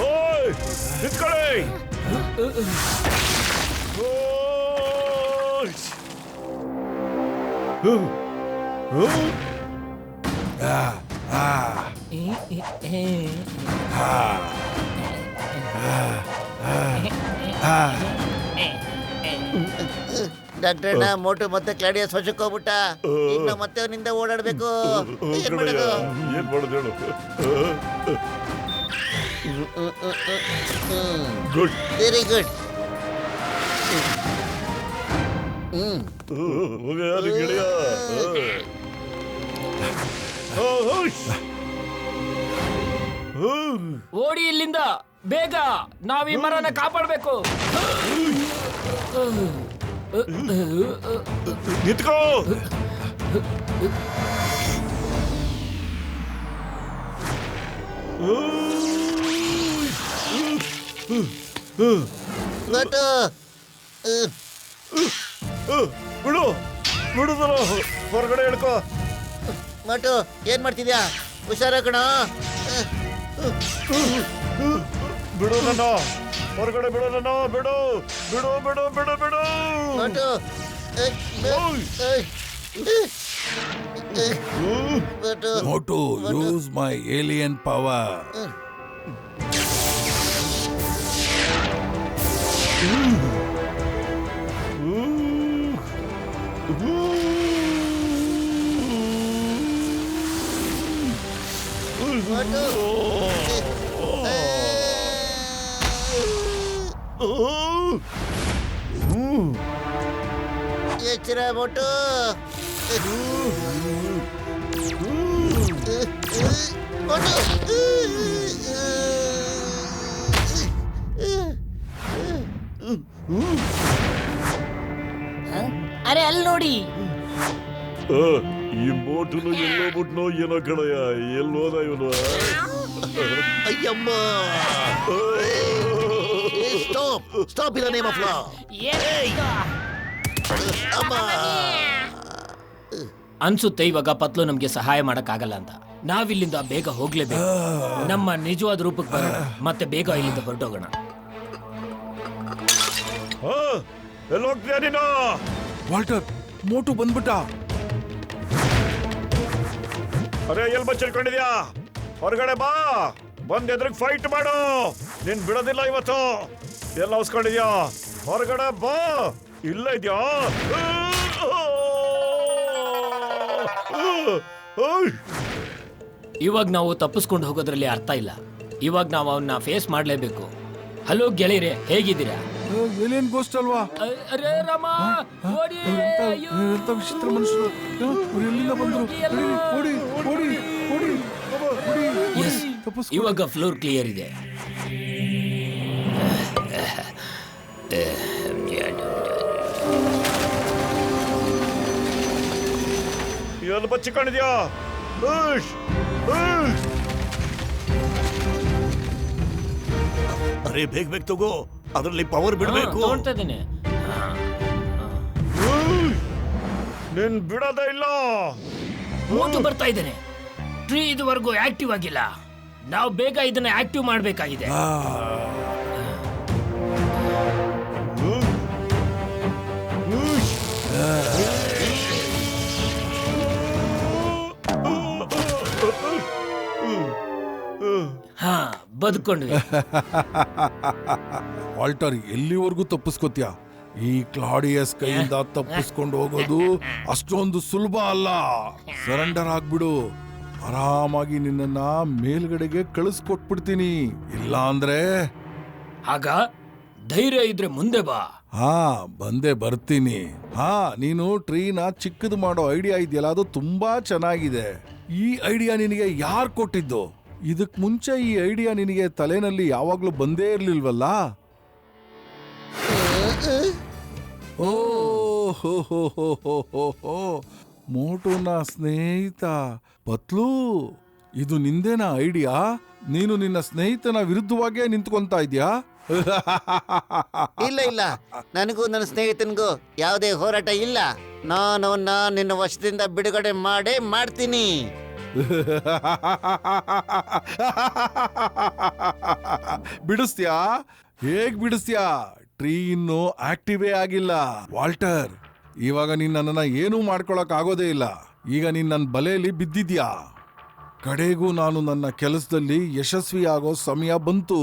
ಓಯ್ ನಿಂತ್ಕೊಳ್ಳಿ.
ಡಾಕ್ಟರ್ನ ಮೋಟು ಮತ್ತೆ ಕ್ಲಾಡಿಯಸ್ ವಶಕ್ಕೆ ಹೋಗ್ಬಿಟ್ಟ. ಇನ್ನು ಮತ್ತೆ ಅವನಿಂದ ಓಡಾಡ್ಬೇಕು. ಏನ್ ಮಾಡೋದು?
ಏನ್ ಮಾಡೋದು ಹೇಳು. Good,
very good.
ಗೆಳೆಯ.
ಓಡಿ ಇಲ್ಲಿಂದ ಬೇಗ, ನಾವ್ ಈ ಮರನ ಕಾಪಾಡ್ಬೇಕು.
ನಿಂತ್ಕೋ.
ಮೋಟು
ಬಿಡು ಬಿಡುದಲ್ಲ, ಹೊರಗಡೆ ಹೇಳ್ಕೋ.
ಮೋಟು ಏನ್ ಮಾಡ್ತಿದ್ಯಾ? ಹುಷಾರ ಕಣ.
ಬಿಡು ನನ್ನ, ಹೊರಗಡೆ ಬಿಡು ನನ್ನ, ಬಿಡು ಬಿಡು ಬಿಡು ಬಿಡು ಬಿಡು.
ಮೋಟು ಮೋಟು
ಮೋಟು, ಯೂಸ್ ಮೈ ಏಲಿಯನ್ ಪವರ್.
ಎಚ್ಚರ ಮೋಟು.
ಅರೆ ಅಲ್ಲಿ ನೋಡಿ,
ಈ ಮೋಟುನು ಎಲ್ಲೋ ಬಿಟ್ನೋ ಏನೋ ಕಣಯ್ಯ, ಎಲ್ಲೋದ ಇವನು.
ಅಯ್ಯಮ್ಮ, stop stop in the name of law. ಅಮ್ಮ,
ಅನ್ಸುತ್ತೆ ಇವಾಗ ಪತ್ಲು ನಮ್ಗೆ ಸಹಾಯ ಮಾಡಕ್ಕಾಗಲ್ಲ ಅಂತ. ನಾವಿಲ್ಲಿಂದ ಬೇಗ ಹೋಗ್ಲೇಬೇಕು. ನಮ್ಮ ನಿಜವಾದ ರೂಪಕ್ಕೆ ಬರೋಣ, ಮತ್ತೆ ಬೇಗ ಇಲ್ಲಿಂದ ಹೊರಟೋಗೋಣ.
ಎಲ್ಲಿ ಹೋಗ್ತೀಯ ನೀನು?
ವಾಲ್ಟರ್, ಮೋಟು ಬಂದ್ಬಿಟ್ಟ.
ಅರೆ ಎಲ್ಲಿ ಬಚ್ಚಿಟ್ಕೊಂಡಿದ್ಯಾ? ಹೊರಗಡೆ ಬಾ, ಬಂದ್ ಎದ್ರಿಗೆ ಫೈಟ್ ಮಾಡು. ನೀನ್ ಬಿಡೋದಿಲ್ಲ ಇವತ್ತು. ಎಲ್ಲ ಅವಸ್ಕೊಂಡಿದ್ಯಾ? ಹೊರಗಡೆ ಬಾ. ಇಲ್ಲ ಇದ್ಯಾ?
ಇವಾಗ ನಾವು ತಪ್ಪಿಸ್ಕೊಂಡು ಹೋಗೋದ್ರಲ್ಲಿ ಅರ್ಥ ಇಲ್ಲ. ಇವಾಗ ನಾವು ಅವನ್ನ ಫೇಸ್ ಮಾಡ್ಲೇಬೇಕು. ಹಲೋ ಗೆಳೆಯರೆ, ಹೇಗಿದ್ದೀರಾ?
ಏಲಿಯನ್ ಗೋಸ್ಟ್ ಅಲ್ವಾ?
ಅರೆ ರಾಮ, ಓಡಿ! ಅಯ್ಯೋ!
ಎಂತ ವಿಚಿತ್ರ ಮನುಷ್ಯರು. ಅವ್ರು ಎಲ್ಲಿಂದ ಬಂದ್ರು? ಓಡಿ ಓಡಿ ಓಡಿ ಓಡಿ.
Yes, ಇವಾಗ ಫ್ಲೋರ್ ಕ್ಲಿಯರ್ ಇದೆ.
ಎಲ್ಲಿ ಬಚ್ಚಿಕೊಂಡಿದ್ಯಾ?
ಅರೆ ಬೇಗ ಬೇಗ ತಗೋ, ಅದರಲ್ಲಿ ಪವರ್ ಬಿಡಬೇಕು.
ತಗೊಳ್ತಾ ಇದ್ದೇನೆ.
ನೀನ್ ಬಿಡೋದೇ ಇಲ್ಲ.
ಮೋಟು ಬರ್ತಾ ಇದ್ದೇನೆ. ಟ್ರೀ ಇದುವರೆಗೂ ಆಕ್ಟಿವ್ ಆಗಿಲ್ಲ. ನಾವು ಬೇಗ ಇದನ್ನ ಆಕ್ಟಿವ್ ಮಾಡಬೇಕಾಗಿದೆ. ಹಾ, ಬದುಕೊಂಡ್ವಿ.
ವಾಲ್ಟರ್, ಎಲ್ಲಿವರೆಗೂ ತಪ್ಪಿಸ್ಕೋತ್ಯ? ಈ ಕ್ಲಾಡಿಯಸ್ ಕೈಯಿಂದ ತಪ್ಪಿಸ್ಕೊಂಡು ಹೋಗೋದು ಅಷ್ಟೊಂದು ಸುಲಭ ಅಲ್ಲ. ಸರೆಂಡರ್ ಆಗ್ಬಿಡು. ಆರಾಮಾಗಿ ನಿನ್ನನ್ನ ಮೇಲ್ಗಡೆಗೆ ಕಳಿಸ್ಕೊಟ್ಬಿಡ್ತೀನಿ. ಇಲ್ಲ ಅಂದ್ರೆ
ಆಗ ಧೈರ್ಯ ಇದ್ರೆ ಮುಂದೆ ಬಾ.
ಹಾ, ಬಂದೇ ಬರ್ತೀನಿ. ಹಾ, ನೀನು ಟ್ರೀನ ಚಿಕ್ಕದು ಮಾಡೋ ಐಡಿಯಾ ಇದೆಯಲ್ಲ, ಅದು ತುಂಬಾ ಚೆನ್ನಾಗಿದೆ. ಈ ಐಡಿಯಾ ನಿನಗೆ ಯಾರು ಕೊಟ್ಟಿದ್ದು? ಇದಕ್ ಮುಂಚೆ ಈ ಐಡಿಯಾ ನಿನಗೆ ತಲೆನಲ್ಲಿ ಯಾವಾಗ್ಲೂ ಬಂದೇ ಇರ್ಲಿಲ್ವಲ್ಲ? ಓ ಹೋ ಹೋ ಹೋ ಹೋ ಹೋ ಹೋ, ಮೋಟುನ ಸ್ನೇಹಿತ ಪತ್ಲು, ಇದು ನಿಂದೇನಾ ಐಡಿಯಾ? ನೀನು ನಿನ್ನ ಸ್ನೇಹಿತನ ವಿರುದ್ಧವಾಗೇ ನಿಂತ್ಕೊಂತಾ ಇದ್ಯಾ?
ಇಲ್ಲ ಇಲ್ಲ, ನನಗೂ ನನ್ನ ಸ್ನೇಹಿತನಿಗೂ ಯಾವುದೇ ಹೋರಾಟ ಇಲ್ಲ. ನಾನು ಅವನ್ನ ನಿನ್ನ ವಶದಿಂದ ಬಿಡುಗಡೆ ಮಾಡೇ ಮಾಡ್ತೀನಿ.
ಬಿಡಿಸ್ತ್ಯಾ? ಹೇಗ್ ಬಿಡಿಸ್ತ್ಯಾ? ಟ್ರೀ ಇನ್ನು ಆಕ್ಟಿವೇ ಆಗಿಲ್ಲ. ವಾಲ್ಟರ್, ಇವಾಗ ನೀನ್ ನನ್ನನ್ನ ಏನೂ ಮಾಡ್ಕೊಳಕ್ ಆಗೋದೇ ಇಲ್ಲ. ಈಗ ನೀನ್ ನನ್ನ ಬಲೆಯಲ್ಲಿ ಬಿದ್ದಿದ್ಯಾ. ಕಡೆಗೂ ನಾನು ನನ್ನ ಕೆಲಸದಲ್ಲಿ ಯಶಸ್ವಿ ಆಗೋ ಸಮಯ ಬಂತು.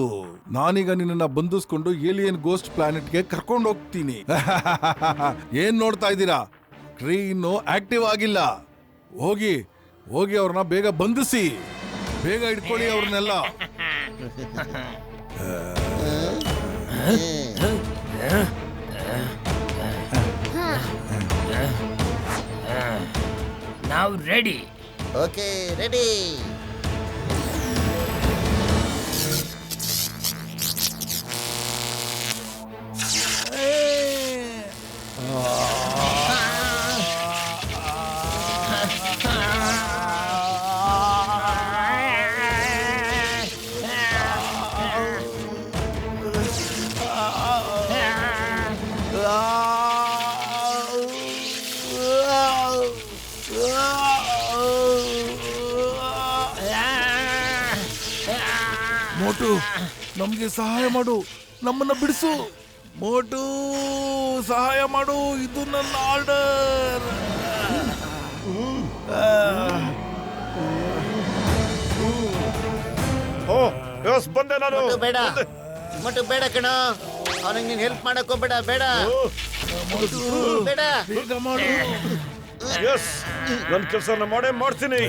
ನಾನೀಗ ನಿನ್ನನ್ನ ಬಂಧಿಸ್ಕೊಂಡು ಏಲಿಯನ್ ಗೋಸ್ಟ್ ಪ್ಲಾನೆಟ್ಗೆ ಕರ್ಕೊಂಡು ಹೋಗ್ತೀನಿ. ಏನ್ ನೋಡ್ತಾ ಇದ್ದೀರಾ? ಟ್ರೀ ಇನ್ನು ಆಕ್ಟಿವ್ ಆಗಿಲ್ಲ. ಹೋಗಿ ಹೋಗಿ ಅವ್ರನ್ನ ಬೇಗ ಬಂಧಿಸಿ, ಬೇಗ ಇಟ್ಕೊಳ್ಳಿ ಅವ್ರನ್ನೆಲ್ಲ.
ನಾವು ರೆಡಿ.
Okay ready.
ಮೋಟು ನಮ್ಗೆ ಸಹಾಯ ಮಾಡು, ನಮ್ಮನ್ನ ಬಿಡಿಸು. ಮೋಟು ಸಹಾಯ ಮಾಡು, ಇದು ನನ್ನ ಆರ್ಡರ್.
ಓ ಎಸ್ ಬಂದೆ ನಾನು.
ಮೊಟ್ಟು ಬೇಡ, ಮೊಟ್ಟು ಬೇಡ ಕಣ, ಅವನಿಗೆ ನೀನ್ ಹೆಲ್ಪ್ ಮಾಡಕ್ ಹೋಗ್ಬೇಡ. ಬೇಡ ಬೇಡ.
ಬೇಗ ಮಾಡು.
ಎಸ್ ನನ್ನ ಕೆಲಸನ ಮಾಡೇ ಮಾಡ್ತೀನಿ.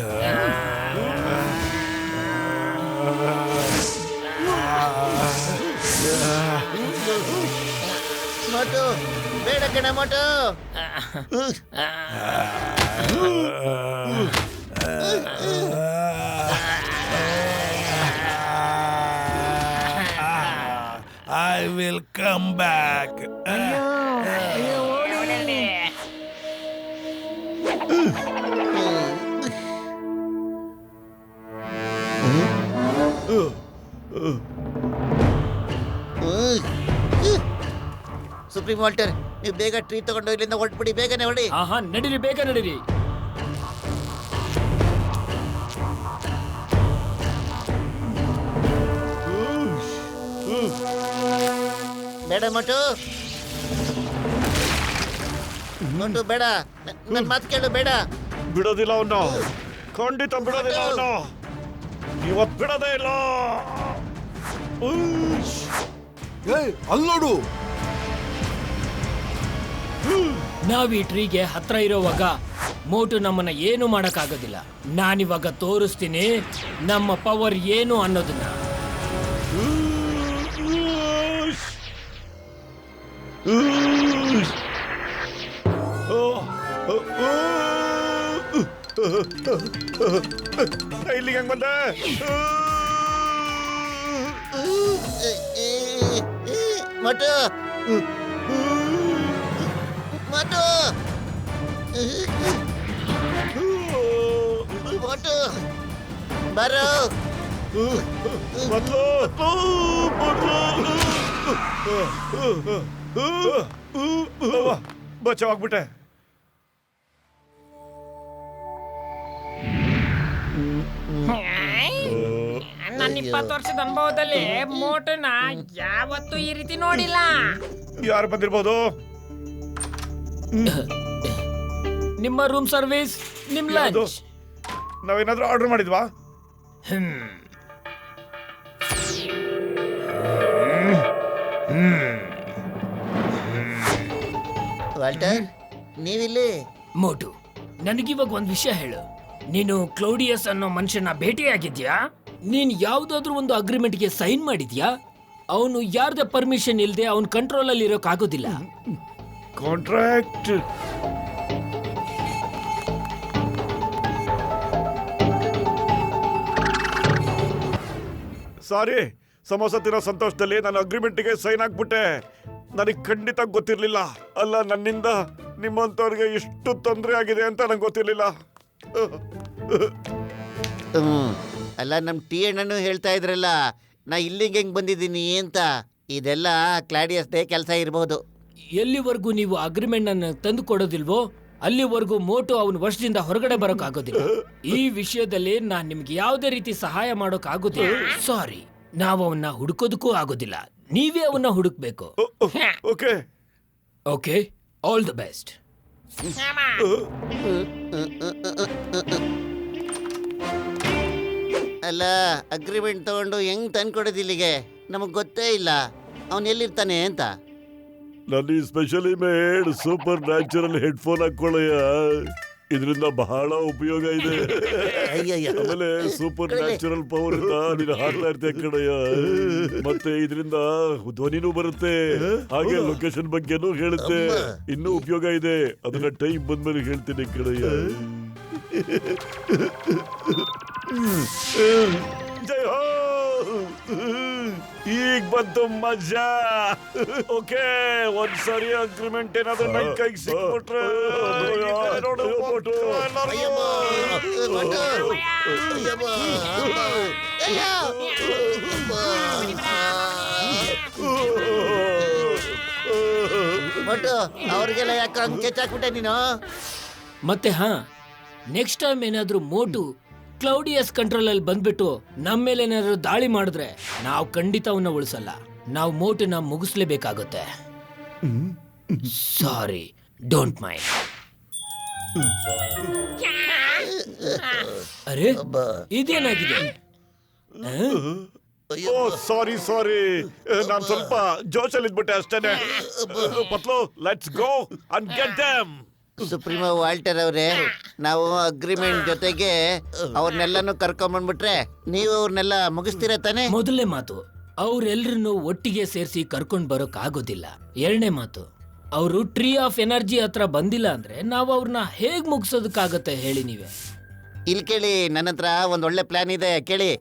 ಮೊಟ್ಟು ಬೇಡ ಕಣ, ಮೊಟ್ಟು.
I will come back.
Supreme Walter, ನೀವು ಬೇಗ ಟ್ರೀ ತಗೊಂಡು ಇಲ್ಲಿಂದ ಹೊರಟ್ಬಿಡಿ. ಬೇಗನೆ ಹೊಡಿ.
ಆಹಾ, ನಡೀರಿ, ಬೇಗ ನಡೀರಿ.
ಬೇಡ ಮೊಟ್ಟು, ಮೊಟ್ಟು ಬೇಡ. ನನ್ನ ಮಾತು ಕೇಳು. ಬೇಡ.
ಬಿಡೋದಿಲ್ಲ ಅವನು, ಖಂಡಿತ ಬಿಡೋದಿಲ್ಲ ಅವನು. ಇವತ್ತು ಬಿಡೋದೇ ಇಲ್ಲ.
ಅಲ್ಲಿ ನೋಡು.
ನಾವ್ ಈ ಟ್ರೀಗೆ ಹತ್ರ ಇರೋವಾಗ ಮೋಟು ನಮ್ಮನ್ನ ಏನು ಮಾಡಕ್ಕಾಗೋದಿಲ್ಲ. ನಾನಿವಾಗ ತೋರಿಸ್ತೀನಿ ನಮ್ಮ ಪವರ್ ಏನು ಅನ್ನೋದನ್ನ.
ಇಲ್ಲಿಗೆ ಹೆಂಗ್ ಬಂದೆ?
ಮೊಟ್ಟು, ಮೊಟ್ಟು, ಮೊಟ್ಟು ಬರೋ.
ಮೊದ್ಲು ಬಚಾವಾಗ್ಬಿಟ್ಟೆ.
ನನ್ನ 20 ವರ್ಷದ ಅನುಭವದಲ್ಲಿ ಮೋಟುನ ಯಾವತ್ತೂ ಈ ರೀತಿ ನೋಡಿಲ್ಲ.
ಯಾರು ಬಂದಿರ್ಬೋದು?
ನಿಮ್ಮ ರೂಮ್ ಸರ್ವಿಸ್, ನಿಮ್ ಲಂಚ್.
ನಾವೇನಾದ್ರೂ ಆರ್ಡರ್ ಮಾಡಿದ್ವಾ?
ವಾಲ್ಟರ್, ನೀವಿಲ್ಲಿ?
ಮೋಟು, ನನಗಿವಾಗ ಒಂದ್ ವಿಷಯ ಹೇಳು. ನೀನು ಕ್ಲೌಡಿಯಸ್ ಅನ್ನೋ ಮನುಷ್ಯನ ಭೇಟಿಯಾಗಿದ್ಯಾ? ನೀನ್ ಯಾವ್ದಾದ್ರು ಒಂದು ಅಗ್ರಿಮೆಂಟ್ಗೆ ಸೈನ್ ಮಾಡಿದ್ಯಾ? ಅವನು ಯಾರ್ದ ಪರ್ಮಿಷನ್ ಇಲ್ಲದೆ ಅವನ್ ಕಂಟ್ರೋಲ್ ಅಲ್ಲಿ ಇರೋಕ್ಕಾಗೋದಿಲ್ಲ.
ಕಾಂಟ್ರಾಕ್ಟ್ ಸಾರಿ, ಸಮೋಸ ತಿನ್ನೋ ಸಂತೋಷದಲ್ಲಿ ನಾನು ಅಗ್ರಿಮೆಂಟ್ಗೆ ಸೈನ್ ಹಾಕ್ಬಿಟ್ಟೆ. ನನಗೆ ಖಂಡಿತ ಗೊತ್ತಿರ್ಲಿಲ್ಲ. ಅಲ್ಲ, ನನ್ನಿಂದ ನಿಮ್ಮಂತವ್ರಿಗೆ ಇಷ್ಟು ತೊಂದರೆ ಆಗಿದೆ ಅಂತ ನಂಗೆ ಗೊತ್ತಿರ್ಲಿಲ್ಲ.
ಅಲ್ಲ, ನಮ್ಮ ಟಿ ಅಣ್ಣನು ಹೇಳ್ತಾ ಇದ್ರಲ್ಲ, ನಾ ಇಲ್ಲಿಗೆ ಹೆಂಗ್ ಬಂದಿದ್ದೀನಿ ಅಂತ. ಇದೆಲ್ಲ ಕ್ಲಾಡಿಯಸ್ದೇ ಕೆಲಸ ಇರಬಹುದು.
ಎಲ್ಲಿವರೆಗೂ ನೀವು ಅಗ್ರಿಮೆಂಟ್ ಅನ್ನು ತಂದು ಕೊಡೋದಿಲ್ವೋ ಅಲ್ಲಿವರೆಗೂ ಮೋಟು ಅವನ ವಶದಿಂದ ಹೊರಗಡೆ ಬರೋಕ್ಕಾಗೋದಿಲ್ಲ. ಈ ವಿಷಯದಲ್ಲಿ ನಾನ್ ನಿಮ್ಗೆ ಯಾವುದೇ ರೀತಿ ಸಹಾಯ ಮಾಡೋಕ್ ಆಗೋದಿಲ್ಲ. ಸಾರಿ, ನಾವು ಅವನ್ನ ಹುಡುಕೋದಕ್ಕೂ ಆಗೋದಿಲ್ಲ. ನೀವೇ ಅವನ್ನ ಹುಡುಕ್ಬೇಕು.
Okay
okay, all the best.
ಅಲ್ಲ, ಅಗ್ರಿಮೆಂಟ್ ತಗೊಂಡು ಹೆಂಗ್ ತಂದ್ಕೊಡೋದು ಇಲ್ಲಿಗೆ? ನಮಗ್ ಗೊತ್ತೇ ಇಲ್ಲ ಅವನ್ ಎಲ್ಲಿರ್ತಾನೆ ಅಂತ.
ನನ್ನ ಈ specially made supernatural headphone ಹಾಕೊಳ್ಳಯ್ಯ. ಇದರಿಂದ ಬಹಳ ಉಪಯೋಗ ಇದೆ.
ಅಯ್ಯಯ್ಯ.
ಆಮೇಲೆ ಸೂಪರ್ ನ್ಯಾಚುರಲ್ ಪವರ್ ಇಂದ ನೀನು ಹಾಡ್ತಾ ಇರ್ತೀಯ ಕಣಯ್ಯ. ಮತ್ತೆ ಇದರಿಂದ ಧ್ವನಿನೂ ಬರುತ್ತೆ, ಹಾಗೆ ಲೊಕೇಶನ್ ಬಗ್ಗೆನೂ ಹೇಳುತ್ತೆ. ಇನ್ನೂ ಉಪಯೋಗ ಇದೆ, ಅದನ್ನ ಟೈಮ್ ಬಂದ್ಮೇಲೆ ಹೇಳ್ತೀನಿ ಕಣಯ್ಯ. ಜೈ ಹೋ ಈಗ ಬಂತು ಮಜಾ. ಓಕೆ, ಒಂದ್ಸರಿ ಅಗ್ರಿಮೆಂಟ್ ಏನಾದ್ರು ನನ್ ಕೈಗೆ ಸಿಕ್ಬಿಟ್ರೆ ನೋಡು ಮೋಟು,
ಅಯ್ಯಮ್ಮ, ಮೋಟು, ಅಯ್ಯಮ್ಮ, ಅಯ್ಯ, ಮೋಟು, ಅವ್ರಿಗೆಲ್ಲ ಯಾಕೆ ಹಂಗೆ ಕೆಚ್ಚಾಕ್ಬಿಟ್ಟೆ ನೀನು?
ಮತ್ತೆ ನೆಕ್ಸ್ಟ್ ಟೈಮ್ ಏನಾದ್ರೂ ಮೋಟು ಕ್ಲೌಡಿಯಸ್ ಕಂಟ್ರೋಲ್ ಅಲ್ಲಿ ಬಂದ್ಬಿಟ್ಟು ನಮ್ಮ ಮೇಲೆ ಏನಾದ್ರು ದಾಳಿ ಮಾಡಿದ್ರೆ ನಾವು ಖಂಡಿತ ಅವನ್ನ ಉಳಿಸಲ್ಲ. ನಾವು ಮೋಟುನ ಮುಗಿಸ್ಲೇಬೇಕಾಗುತ್ತೆ. ಸಾರಿ, ಡೋಂಟ್ ಮೈಂಡ್. ಅರೆ, ಇದೇನಾಗಿದೆ?
ಓ ಸಾರಿ, ನಾನ್ ಸ್ವಲ್ಪ ಜೋಶಲ್ಲಿ ಇದ್ಬಿಟ್ಟೆ ಅಷ್ಟೇನೆ. Patlu, let's go and get them.
Supremo Walter ಅವರೇ, ನಾವು ಅಗ್ರಿಮೆಂಟ್ ಜೊತೆಗೆ ಅವ್ರನ್ನೆಲ್ಲಾನು ಕರ್ಕೊಂಬಂದ್ಬಿಟ್ರೆ ನೀವು ಅವ್ರನ್ನೆಲ್ಲ ಮುಗಿಸ್ತೀರ ತಾನೆ?
ಮೊದಲನೇ ಮಾತು, ಅವ್ರೆಲ್ರನ್ನು ಒಟ್ಟಿಗೆ ಸೇರಿಸಿ ಕರ್ಕೊಂಡ್ ಬರೋಕ್ ಆಗೋದಿಲ್ಲ. ಎರಡನೇ ಮಾತು, ಅವರು ಟ್ರೀ ಆಫ್ ಎನರ್ಜಿ ಹತ್ರ ಬಂದಿಲ್ಲ ಅಂದ್ರೆ ನಾವು ಅವ್ರನ್ನ ಹೇಗ್ ಮುಗಿಸೋದಕ್ಕಾಗತ್ತೆ ಹೇಳಿ ನೀವೇ?
ಇಲ್ಲಿ ಕೇಳಿ, ನನ್ನ ಹತ್ರ ಒಂದ್ ಒಳ್ಳೆ ಪ್ಲಾನ್ ಇದೆ, ಕೇಳಿ.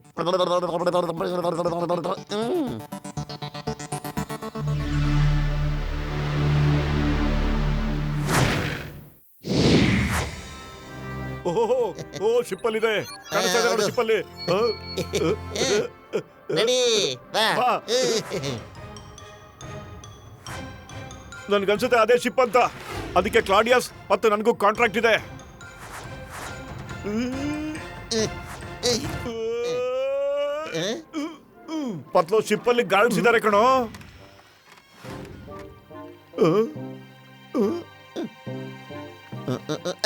ಓ ಶಿಪ್ಪಲ್ ಇದೆ, ಶಿಪ್ಪಲ್ಲಿ.
ರೆಡಿ, ಬಾ.
ಬಾ. ನನ್ಗನ್ಸುತ್ತೆ ಅದೇ ಶಿಪ್ ಅಂತ. ಅದಕ್ಕೆ ಕ್ಲಾಡಿಯಸ್ ಮತ್ತು ನನಗೂ ಕಾಂಟ್ರಾಕ್ಟ್ ಇದೆ. ಪತ್ಲು, ಶಿಪ್ಪಲ್ಲಿ ಗಾರ್ಡ್ಸ್ ಇದ್ದಾರೆ ಕಣೋ.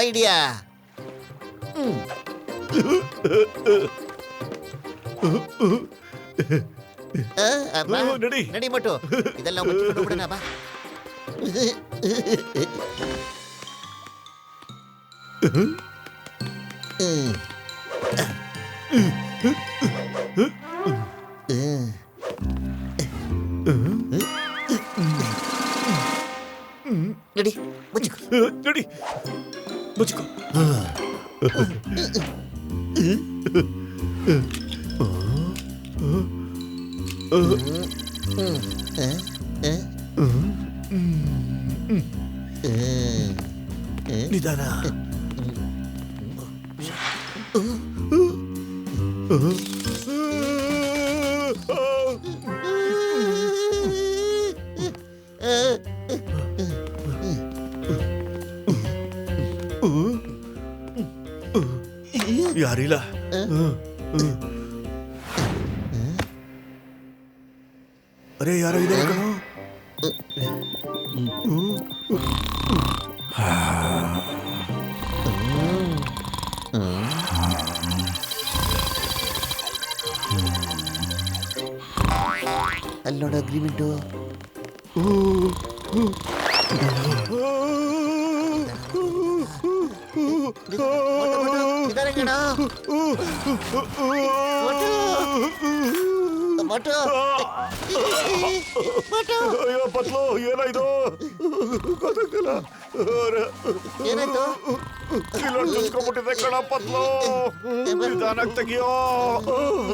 ಐಡಿಯಾ.
ನಡಿ.
ನಡಿ ಮಟ್ಟು, ಇದೆಲ್ಲ ಮುಚ್ಚಿಬಿಟ್ಟು ಬಿಡೋಣ, ಬಾ. ನಡಿ, ಮುಚ್ಚಿಕೊ.
ನಡಿ, ಮುಚ್ಚಿಕೊ. ನಿಧಾನ. ಯಾರಿಲ್ಲ. ಅರೆ, ಯಾರೋ ಇದ್ದಾರೆ ಕಣೋ.
ಅಲ್ಲಿ ನೋಡು ಅಗ್ರಿಮೆಂಟು.
ಅಯ್ಯೋ ಪತ್ಲು, ಏನಾಯ್ತು? ಗೊತ್ತಾಗ್ತಿಲ್ಲ.
ಏನಾಯ್ತು?
ಇಲ್ಲೊಂದು ಚುಚ್ಕೊಂಡ್ಬಿಟ್ಟಿದೆ ಕಣ ಪತ್ಲು. ನಿಧಾನಕ್ಕೆ ತೆಗಿಯೋ.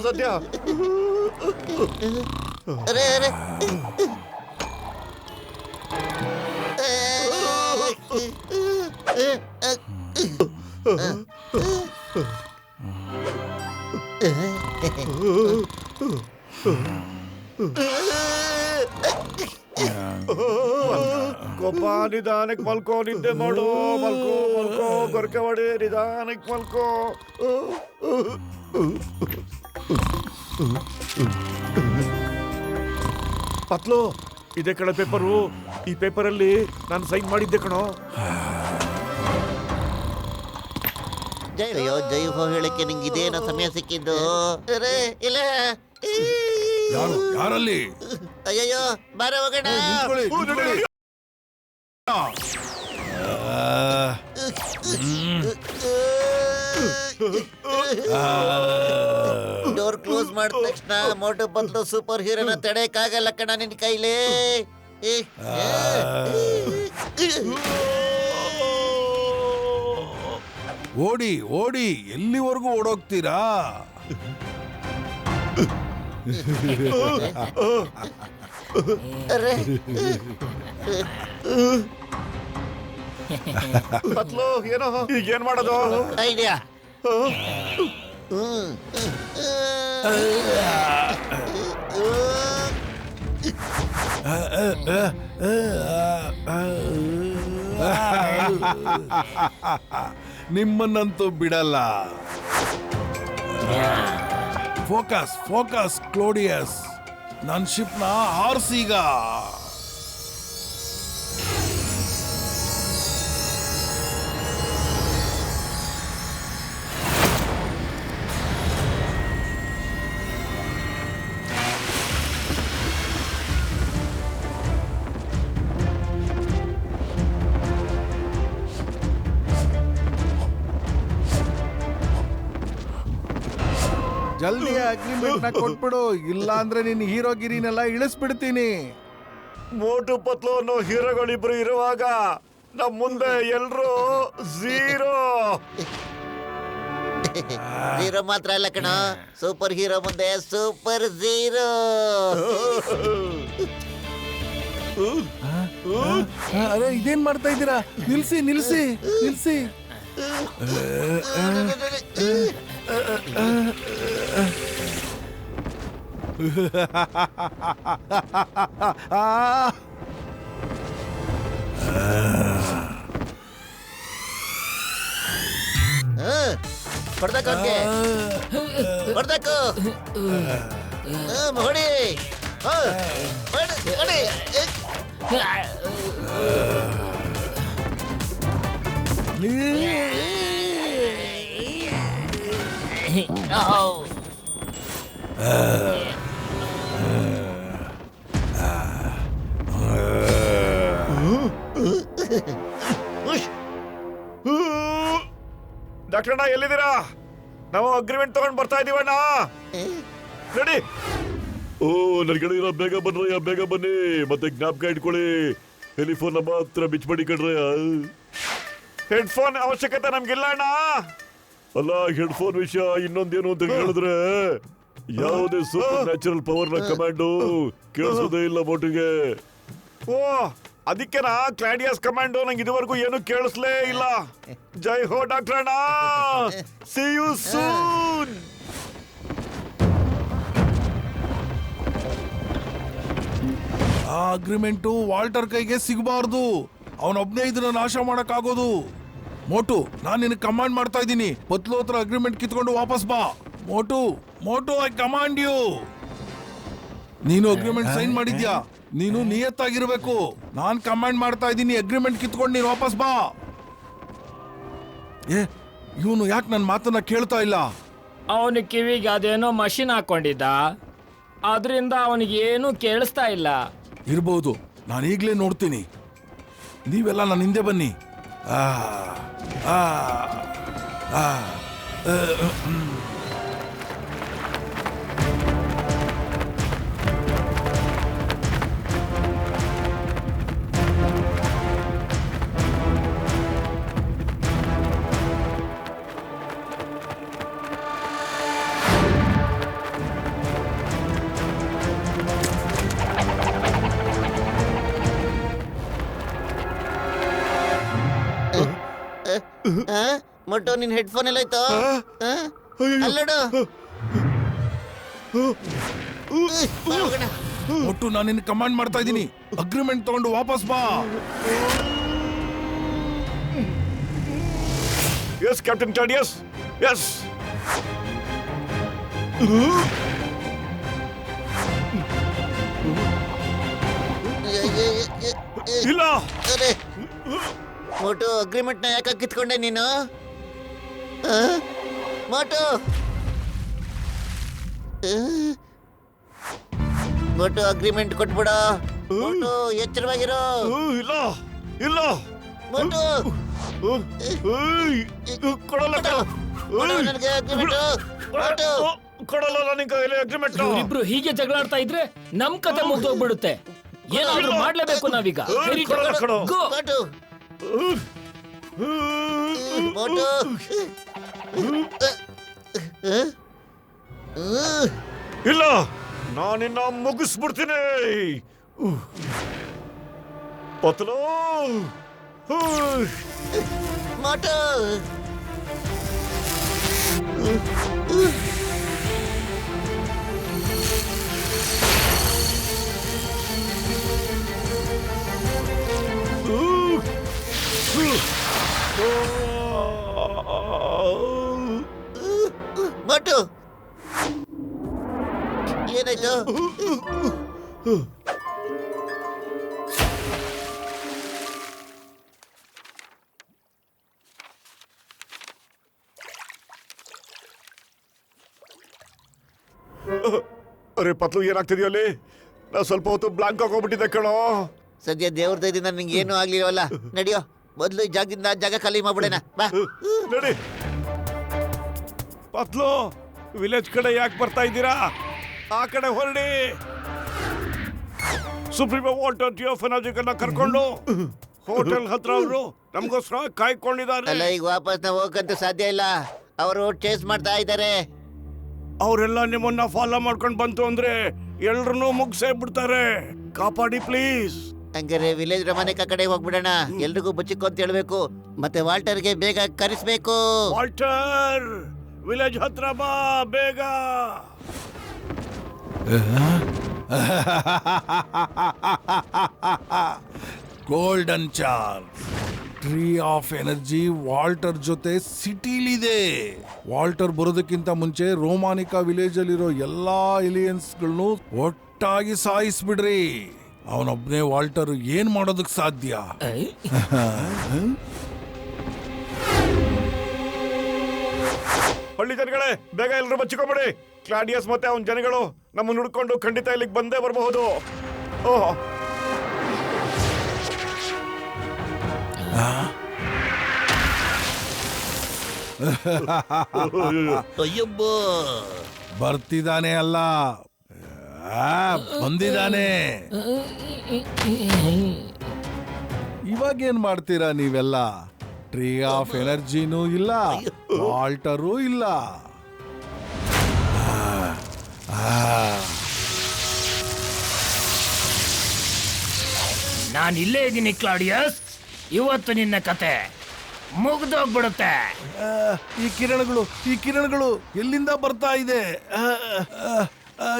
ಸದ್ಯ.
ಅರೆ ಅರೆ,
ಗೊಬ್ಬ, ನಿಧಾನಕ್ಕೆ ಮಲ್ಕೋ. ನಿದ್ದೆ ಮಾಡು. ಮಲ್ಕೋ. ಗೊರಕೆ ಹೊಡಿ. ನಿಧಾನಕ್ಕೆ ಮಲ್ಕೋ. ಪತ್ಲು, ಇದೇ ಕಡೆ ಪೇಪರು. ಈ ಪೇಪರಲ್ಲಿ ನಾನು ಸೈನ್ ಮಾಡಿದ್ದೆ ಕಣೋ.
ಅಯ್ಯೋ, ಜೈ ಹೋ ಹೇಳಕ್ಕೆ ನಿಂಗೆ ಇದೇನೋ ಸಮಯ ಸಿಕ್ಕಿದ್ದು. ಅರೆ ಇಲ್ಲ,
ಯಾರಲ್ಲಿ?
ಅಯ್ಯಯ್ಯೋ, ಬಾರ ಹೋಗೋಣ. ಡೋರ್ ಕ್ಲೋಸ್ ಮಾಡಿದ ತಕ್ಷಣ ಮೋಟು ಪತ್ಲು ಸೂಪರ್ ಹೀರೋನ ತಡೆಯಕ್ಕಾಗಲ್ಲ ಕಣ ನಿನ್ ಕೈಲಿ.
ಓಡಿ ಓಡಿ, ಎಲ್ಲಿವರೆಗೂ ಓಡೋಗ್ತೀರಾ?
ಅರೆ
ಪತ್ಲು ಏನೋ ಈಗ ಏನ್ ಮಾಡೋದು?
ಐಡಿಯಾ.
ನಿಮ್ಮನ್ನಂತೂ ಬಿಡಲ್ಲ. ಫೋಕಸ್ ಫೋಕಸ್ ಕ್ಲೋಡಿಯಸ್, ನನ್ನ ಶಿಪ್ನ ಹಾರಿಸೀಗ.
ಜಲ್ದಿ ಅಗ್ರಿಮೆಂಟ್ ನ ಕೊಟ್ಬಿಡು, ಇಲ್ಲ ಅಂದ್ರೆ ನಿನ್ ಹೀರೋಗಿರಿನೆಲ್ಲ ಇಳಿಸ್ಬಿಡ್ತೀನಿ.
ಮೋಟು ಪತ್ಲು ಅನ್ನೋ ಹೀರೋಗಳಿಬ್ರು ಇರುವಾಗ ನಮ್ ಮುಂದೆ ಎಲ್ರು ಝೀರೋ.
ಹೀರೋ ಮಾತ್ರ ಅಲ್ಲ ಕಣ, ಸೂಪರ್ ಹೀರೋ ಮುಂದೆ ಸೂಪರ್ ಝೀರೋ.
ಅರೆ ಇದೇನ್ ಮಾಡ್ತಾ ಇದ್ದೀರಾ? ನಿಲ್ಸಿ ನಿಲ್ಸಿ ನಿಲ್ಸಿ.
ಹೊಡ್ದಕ್ಕೆ ಹೊಡ್ದಕ್ಕು ಹೊಡಿ ಹೊಡಿ.
ಡಾಕ್ಟರ್ ಅಣ್ಣ ಎಲ್ಲಿದ್ದೀರಾ? ನಾವು ಅಗ್ರಿಮೆಂಟ್ ತಗೊಂಡ್ ಬರ್ತಾ ಇದೀವಣ್ಣ. ರೆಡಿ? ಓ ನನ್ ಕಡೆ ಇರೋ ಬೇಗ ಬನ್ರಯ್ಯ, ಬೇಗ ಬನ್ನಿ. ಮತ್ತೆ ಜ್ಞಾಪಕ ಇಟ್ಕೊಳ್ಳಿ, ಟೆಲಿಫೋನ್ ನಮ್ಮ ಹತ್ರ ಬಿಚ್ಬಡಿ ಕಣ್ರಯ್ಯ. ಹೆಡ್ಫೋನ್ ಅವಶ್ಯಕತೆ ನಮ್ಗಿಲ್ಲ ಅಣ್ಣ. ಅಲ್ಲ ಹೆಡ್ಫೋನ್ ವಿಷಯ ಇನ್ನೊಂದೇನು ಅಂತ ಹೇಳಿದ್ರೆ, ಯಾವುದೇ ಸೂಪರ್ ನ್ಯಾಚುರಲ್ ಪವರ್ ನ ಕಮಾಂಡು ಕೇಳಿಸೋದೇ ಇಲ್ಲ ಮೋಟಿಗೆ. ಓ ಅದಕ್ಕೆನಾ ಕ್ಲಾಡಿಯಸ್ ಕಮಾಂಡೋ ನಂಗೆ ಇದುವರೆಗೂ ಏನು ಕೇಳಿಸ್ಲೇ ಇಲ್ಲ. ಜೈ ಹೋ ಡಾಕ್ಟರ್ ಅಣ್ಣ, ಸಿ ಯು ಸೂನ್.
ಆ ಅಗ್ರಿಮೆಂಟು ವಾಲ್ಟರ್ ಕೈಗೆ ಸಿಗಬಾರ್ದು. ಅವನೊಬ್ನೇ ಇದನ್ನ ನಾಶ ಮಾಡಕ್ಕಾಗೋದು. ಮೋಟು, ನಾನು ನಿನಗೆ ಕಮಾಂಡ್ ಮಾಡ್ತಾ ಇದ್ದೀನಿ. ಪತ್ಲು ಹತ್ರ ಅಗ್ರಿಮೆಂಟ್ ಕಿತ್ಕೊಂಡು ವಾಪಸ್ ಬಾ. ಮೋಟು ಮೋಟು, ಐ ಕಮಾಂಡ್ ಯು. ನೀನು ಅಗ್ರಿಮೆಂಟ್ ಸೈನ್ ಮಾಡಿದ್ಯಾ? ನೀನು ನಿಯತ್ತಾಗಿರ್ಬೇಕು. ನಾನ್ ಕಮಾಂಡ್ ಮಾಡ್ತಾ ಇದ್ದೀನಿ, ಅಗ್ರಿಮೆಂಟ್ ಕಿತ್ಕೊಂಡು ನೀನು ವಾಪಸ್ ಬಾ. ಏ ಇವನು ಯಾಕೆ ನನ್ನ ಮಾತನ್ನ ಕೇಳ್ತಾ ಇಲ್ಲ?
ಅವನ ಕಿವಿಗೆ ಅದೇನೋ ಮಷಿನ್ ಹಾಕೊಂಡಿದ್ದ, ಅದರಿಂದ ಅವನಿಗೆ ಏನೂ ಕೇಳಿಸ್ತಾ ಇಲ್ಲ.
ಇರ್ಬೋದು, ನಾನು ಈಗಲೇ ನೋಡ್ತೀನಿ. ನೀವೆಲ್ಲ ನನ್ನ ಹಿಂದೆ ಬನ್ನಿ. ಆ ಆ ಆ
ಮೊಟ್ಟೋ ನಿನ್ ಹೆಡ್ಫೋನ್ ಎಲ್ಲ ಆಯ್ತು? ಅಲ್ಲಡು
ಒಟ್ಟು ನಾನು ನಿನ್ನ ಕಮಾಂಡ್ ಮಾಡ್ತಾ ಇದ್ದೀನಿ, ಅಗ್ರಿಮೆಂಟ್ ತಗೊಂಡು ವಾಪಸ್ ಬಾ.
Yes captain Claudius, yes. ಇಲ್ಲ
ಅರೆ ಮೋಟು, ಅಗ್ರಿಮೆಂಟ್ ನ ಯಾಕೆ ಕಿತ್ಕೊಂಡೆ ನೀನು? ಮೋಟು ಮೋಟು ಅಗ್ರಿಮೆಂಟ್ ಕೊಟ್ಬಿಡ. ಮೋಟು ಎಚ್ಚರವಾಗಿರೋ.
ಇಲ್ಲ ಇಲ್ಲ
ಮೋಟು
ಕೊಡಲ್ಲ
ನನಗೆ ಅಗ್ರಿಮೆಂಟ್. ಮೋಟು
ಕೊಡಲ್ಲ ನನಗೆ ಅಗ್ರಿಮೆಂಟ್.
ಇಬ್ರು ಹೀಗೆ ಜಗಳಾಡ್ತಾ ಇದ್ರೆ ನಮ್ ಕತೆ ಮುಗ್ದೋಗ್ಬಿಡುತ್ತೆ. ಏನಾದ್ರೂ ಮಾಡ್ಲೇಬೇಕು ನಾವೀಗ.
ಮೋಟು ಮೋಟು
ಇಲ್ಲ, ನಾನಿನ್ನ ಮುಗಿಸ್ಬಿಡ್ತೀನಿ. ಪತ್ಲು
ಮೋಟು ಮೋಟು ಏನಾಯ್ತು?
ಅರೆ ಪತ್ಲು, ಏನಾಗ್ತಿದ್ಯೋ ಅಲ್ಲಿ? ನಾ ಸ್ವಲ್ಪ ಹೊತ್ತು ಬ್ಲಾಂಕ್ ಆಗೋಗ್ಬಿಟ್ಟಿದ್ದೆ ಕಣೋ.
ಸದ್ಯ ದೇವ್ರ ದಯದಿಂದ ನಿಂಗೆ ಏನೂ ಆಗ್ಲಿಲ್ವಲ್ಲ. ನಡಿಯೋ, ಮೊದಲು ಈ ಜಾಗದಿಂದ ಜಾಗ ಖಾಲಿ ಮಾಡ್ಬಿಡೋಣ. ಬಾ.
ನಡಿ.
ಪತ್ಲು, ವಿಲೇಜ್ ಕಡೆ ಯಾಕೆ ಬರ್ತಾ ಇದ್ದೀರಾ? ಆ ಕಡೆ ಹೊರಡಿ. ಸುಪ್ರೀಂ ವಾಲ್ಟರ್ ಟಿ ಆಫ್ ಎನರ್ಜಿಗಳನ್ನ ಕರ್ಕೊಂಡು ಹೋಟೆಲ್ ಹತ್ರ ಅವರು ನಮಗೋಸ್ಕರ ಕಾಯ್ಕೊಂಡಿದ್ದಾರೆ.
ಅಲ್ಲ, ಈಗ ವಾಪಸ್ ನಾವು ಹೋಗಂತೂ ಸಾಧ್ಯ ಇಲ್ಲ. ಅವರು ಚೇಸ್ ಮಾಡ್ತಾ ಇದ್ದಾರೆ.
ಅವರೆಲ್ಲ ನಿಮ್ಮನ್ನ ಫಾಲೋ ಮಾಡ್ಕೊಂಡು ಬಂತು ಅಂದ್ರೆ ಎಲ್ರನ್ನೂ ಮುಗಿಸೇ ಬಿಡ್ತಾರೆ. ಕಾಪಾಡಿ ಪ್ಲೀಸ್.
ಹಂಗಾರೆ ವಿಲೇಜ್ ರಮನೆ ಕಡೆ ಹೋಗ್ಬಿಡೋಣ. ಎಲ್ರಿಗೂ ಬಚ್ಚಿಕೊ ಅಂತ ಹೇಳ್ಬೇಕು. ಮತ್ತೆ ವಾಲ್ಟರ್ಗೆ ಬೇಗ ಕರೆಸ್ಬೇಕು.
ವಾಲ್ಟರ್, ವಿಲೇಜ್ ಹತ್ರ ಬಾ ಬೇಗ.
Golden chance. Tree of energy Walter ಜೊತೆ ಸಿಟಿಲಿದೆ. ವಾಲ್ಟರ್ ಬರೋದಕ್ಕಿಂತ ಮುಂಚೆ ರೋಮಾನಿಕಾ ವಿಲೇಜ್ ಅಲ್ಲಿರೋ ಎಲ್ಲಾ ಎಲಿಯನ್ಸ್ಗಳನ್ನು ಒಟ್ಟಾಗಿ ಸಾಯಿಸ್ಬಿಡ್ರಿ. ಅವನೊಬ್ನೇ ವಾಲ್ಟರ್ ಏನ್ ಮಾಡೋದಕ್ ಸಾಧ್ಯ?
ಹಳ್ಳಿ ಜನಗಳೇ, ಬೇಗ ಎಲ್ಲರೂ ಬಚ್ಚಿಕೊಂಬಿಡಿ. ಕ್ಲಾಡಿಯಸ್ ಮತ್ತೆ ಅವನ ಜನಗಳು ನಮ್ಮನ್ನು ಹುಡ್ಕೊಂಡು ಖಂಡಿತ ಇಲ್ಲಿಗೆ ಬಂದೇ ಬರಬಹುದು. ಓಹ್,
ಅಯ್ಯಬ್ಬ,
ಬರ್ತಿದ್ದಾನೆ ಅಲ್ಲ, ಬಂದಿದ್ದಾನೆ. ಇವಾಗೇನ್ ಮಾಡ್ತೀರಾ ನೀವೆಲ್ಲ? ಟ್ರೀ ಆಫ್ ಎನರ್ಜಿನೂ ಇಲ್ಲ, ವಾಲ್ಟರೂ ಇಲ್ಲ.
ನಾನು ಇಲ್ಲೇ ಇದ್ದೀನಿ ಕ್ಲಾಡಿಯಸ್. ಇವತ್ತು ನಿನ್ನ ಕತೆ ಮುಗ್ದೋಗ್ಬಿಡುತ್ತೆ.
ಈ ಕಿರಣಗಳು ಎಲ್ಲಿಂದ ಬರ್ತಾ ಇದೆ?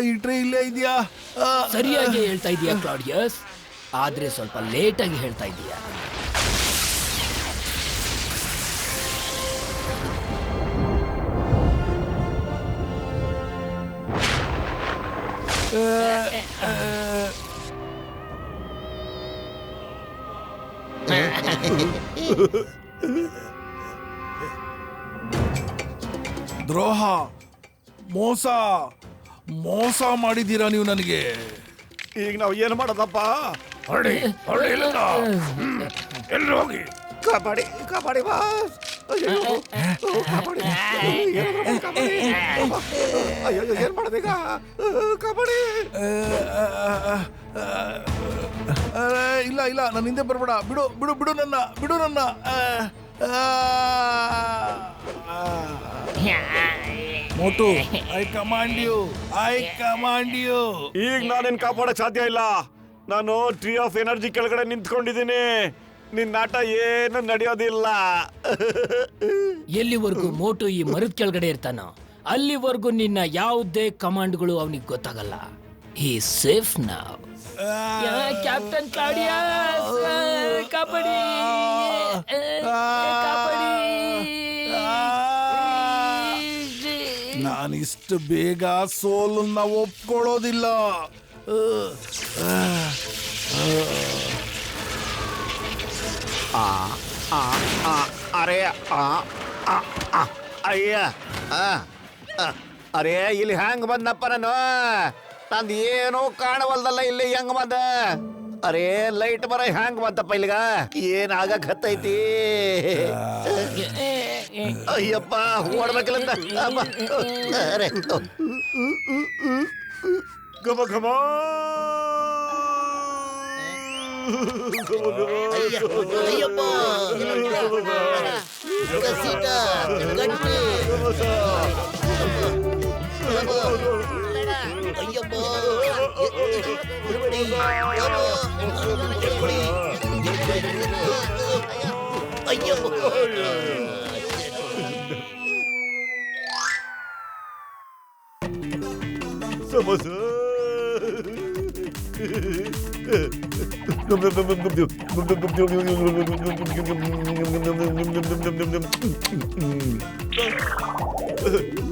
ಈ ಟ್ರೇ ಇಲ್ಲೇ ಇದೆಯಾ?
ಸರಿಯಾಗಿ ಹೇಳ್ತಾ ಇದೀಯಾ ಕ್ಲಾಡಿಯಸ್, ಆದ್ರೆ ಸ್ವಲ್ಪ ಲೇಟ್ ಆಗಿ ಹೇಳ್ತಾ ಇದೀಯಾ.
ದ್ರೋಹ, ಮೋಸ ಮಾಡಿದ್ದೀರಾ ನೀವು ನನಗೆ.
ಈಗ ನಾವು ಏನು ಮಾಡೋದಪ್ಪ?
ಎಲ್ಲಿ ಹೋಗಿ
ಕಾಪಾಡಿ ಬಾಸ್. ಅಯ್ಯೋ, ಕಾಪಾಡಿ. ಅಯ್ಯೋ, ಏನ್ ಮಾಡೋದೀಗ? ಕಾಪಾಡಿ.
ಇಲ್ಲ ನನ್ನ ಹಿಂದೆ ಬರ್ಬೇಡ. ಬಿಡು ನನ್ನ. ಮೋಟು, ಐ ಕಮಾಂಡ್ ಯು.
ಈಗ ನಾನೇನ್ ಕಾಪಾಡಕ್ ಸಾಧ್ಯ ಇಲ್ಲ. ನಾನು ಟ್ರೀ ಆಫ್ ಎನರ್ಜಿ ಕೆಳಗಡೆ ನಿಂತ್ಕೊಂಡಿದ್ದೀನಿ. ನಿನ್ನ ಆಟ ಏನು ನಡೆಯೋದಿಲ್ಲ.
ಎಲ್ಲಿವರೆಗೂ ಮೋಟು ಈ ಮರದ ಕೆಳಗಡೆ ಇರ್ತಾನೋ ಅಲ್ಲಿವರೆಗೂ ನಿನ್ನ ಯಾವುದೇ ಕಮಾಂಡ್ಗಳು ಅವನಿಗೆ ಗೊತ್ತಾಗಲ್ಲ. ಹಿ ಸೇಫ್ ನಾವ್. ಕ್ಯಾಪ್ಟನ್ ಕ್ಲಾಡಿಯಸ್, ಕಾಪಾಡಿ.
ನಾನಿಷ್ಟು ಬೇಗ ಸೋಲನ್ನ ಒಪ್ಕೊಳ್ಳೋದಿಲ್ಲ.
ಅರೆ ಅಯ್ಯ, ಅರೆ ಇಲ್ಲಿ ಹೆಂಗ್ ಬಂದಪ್ಪ ನಾನು? ನಂದು ಏನೂ ಕಾಣವಲ್ದಲ್ಲ ಇಲ್ಲಿ. ಹೆಂಗ್ ಬಂದ? ಅರೆ ಲೈಟ್ ಬರ ಹೆಂಗ್ ಬಂತಪ್ಪ ಇಲ್ಲಿಗ? ಏನ್ ಆಗಕ್ ಹತ್ತೈತಿ? ಅಯ್ಯಪ್ಪ, ಓಡ್ಬೇಕಿಲ್ಲ. ಅರೆ
ಘಮ ಘಮ.
ಅಯ್ಯಪ್ಪ. ಕಸೀಟ ಗಟ್ಟಿ ಅಯ್ಯಮ್ಮ ಬಿಡ್ಬೇಡಿ. ಅಯ್ಯಮ್ಮ
ಸಮೋಸ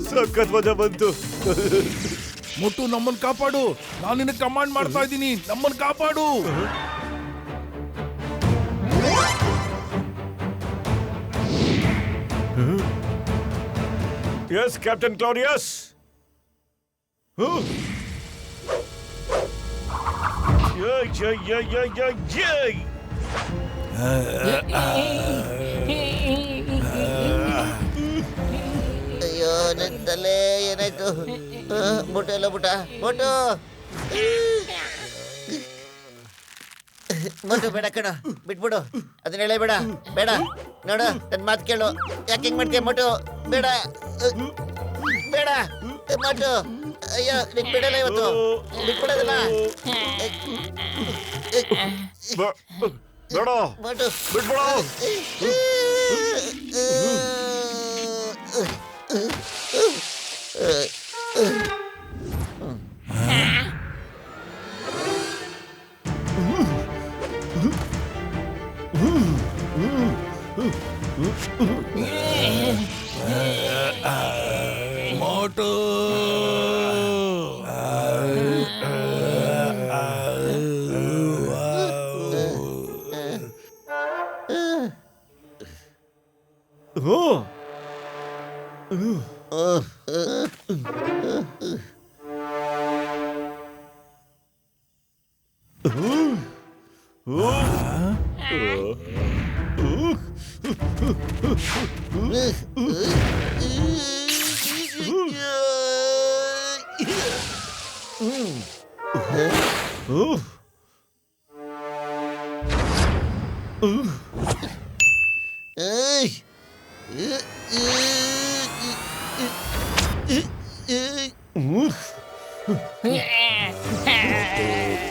ಸಖತ್ ಮಜಾ ಬಂತು.
ಮೊಟ್ಟು ನಮ್ಮನ್ ಕಾಪಾಡು, ನಾನು ನಿನಗೆ ಕಮಾಂಡ್ ಮಾಡ್ತಾ ಇದ್ದೀನಿ, ನಮ್ಮನ್ ಕಾಪಾಡು.
Yes captain Claudius.
ಅಯ್ಯೋ ನನ್ನ ತಲೆ ಏನಾಯ್ತು? ಮೊಟ್ಟು ಎಲ್ಲ ಬಿಟ್ಟ ಮೊಟ್ಟು ಮೊಟ್ಟು ಬೇಡ ಕಣ, ಬಿಟ್ಬಿಡು, ಅದನ್ನ ಹೇಳೇ ಬೇಡ ಬೇಡ. ನೋಡು ನನ್ನ ಮಾತು ಕೇಳು, ಯಾಕೆ ಹಿಂಗ್ ಮಾಡ್ತೀಯ ಮೊಟ್ಟು? ಬೇಡ ಬೇಡ ಮೊಟ್ಟು, ಅಯ್ಯೋ ನಿನ್ ಬಿಡಲ್ಲ ಇವತ್ತು, ಬಿಟ್ಬಿಡೋದಲ್ಲ
ಬೇಡ
ಮೊಟ್ಟು
ಬಿಟ್ಬಿಡು.
ಮೋಟು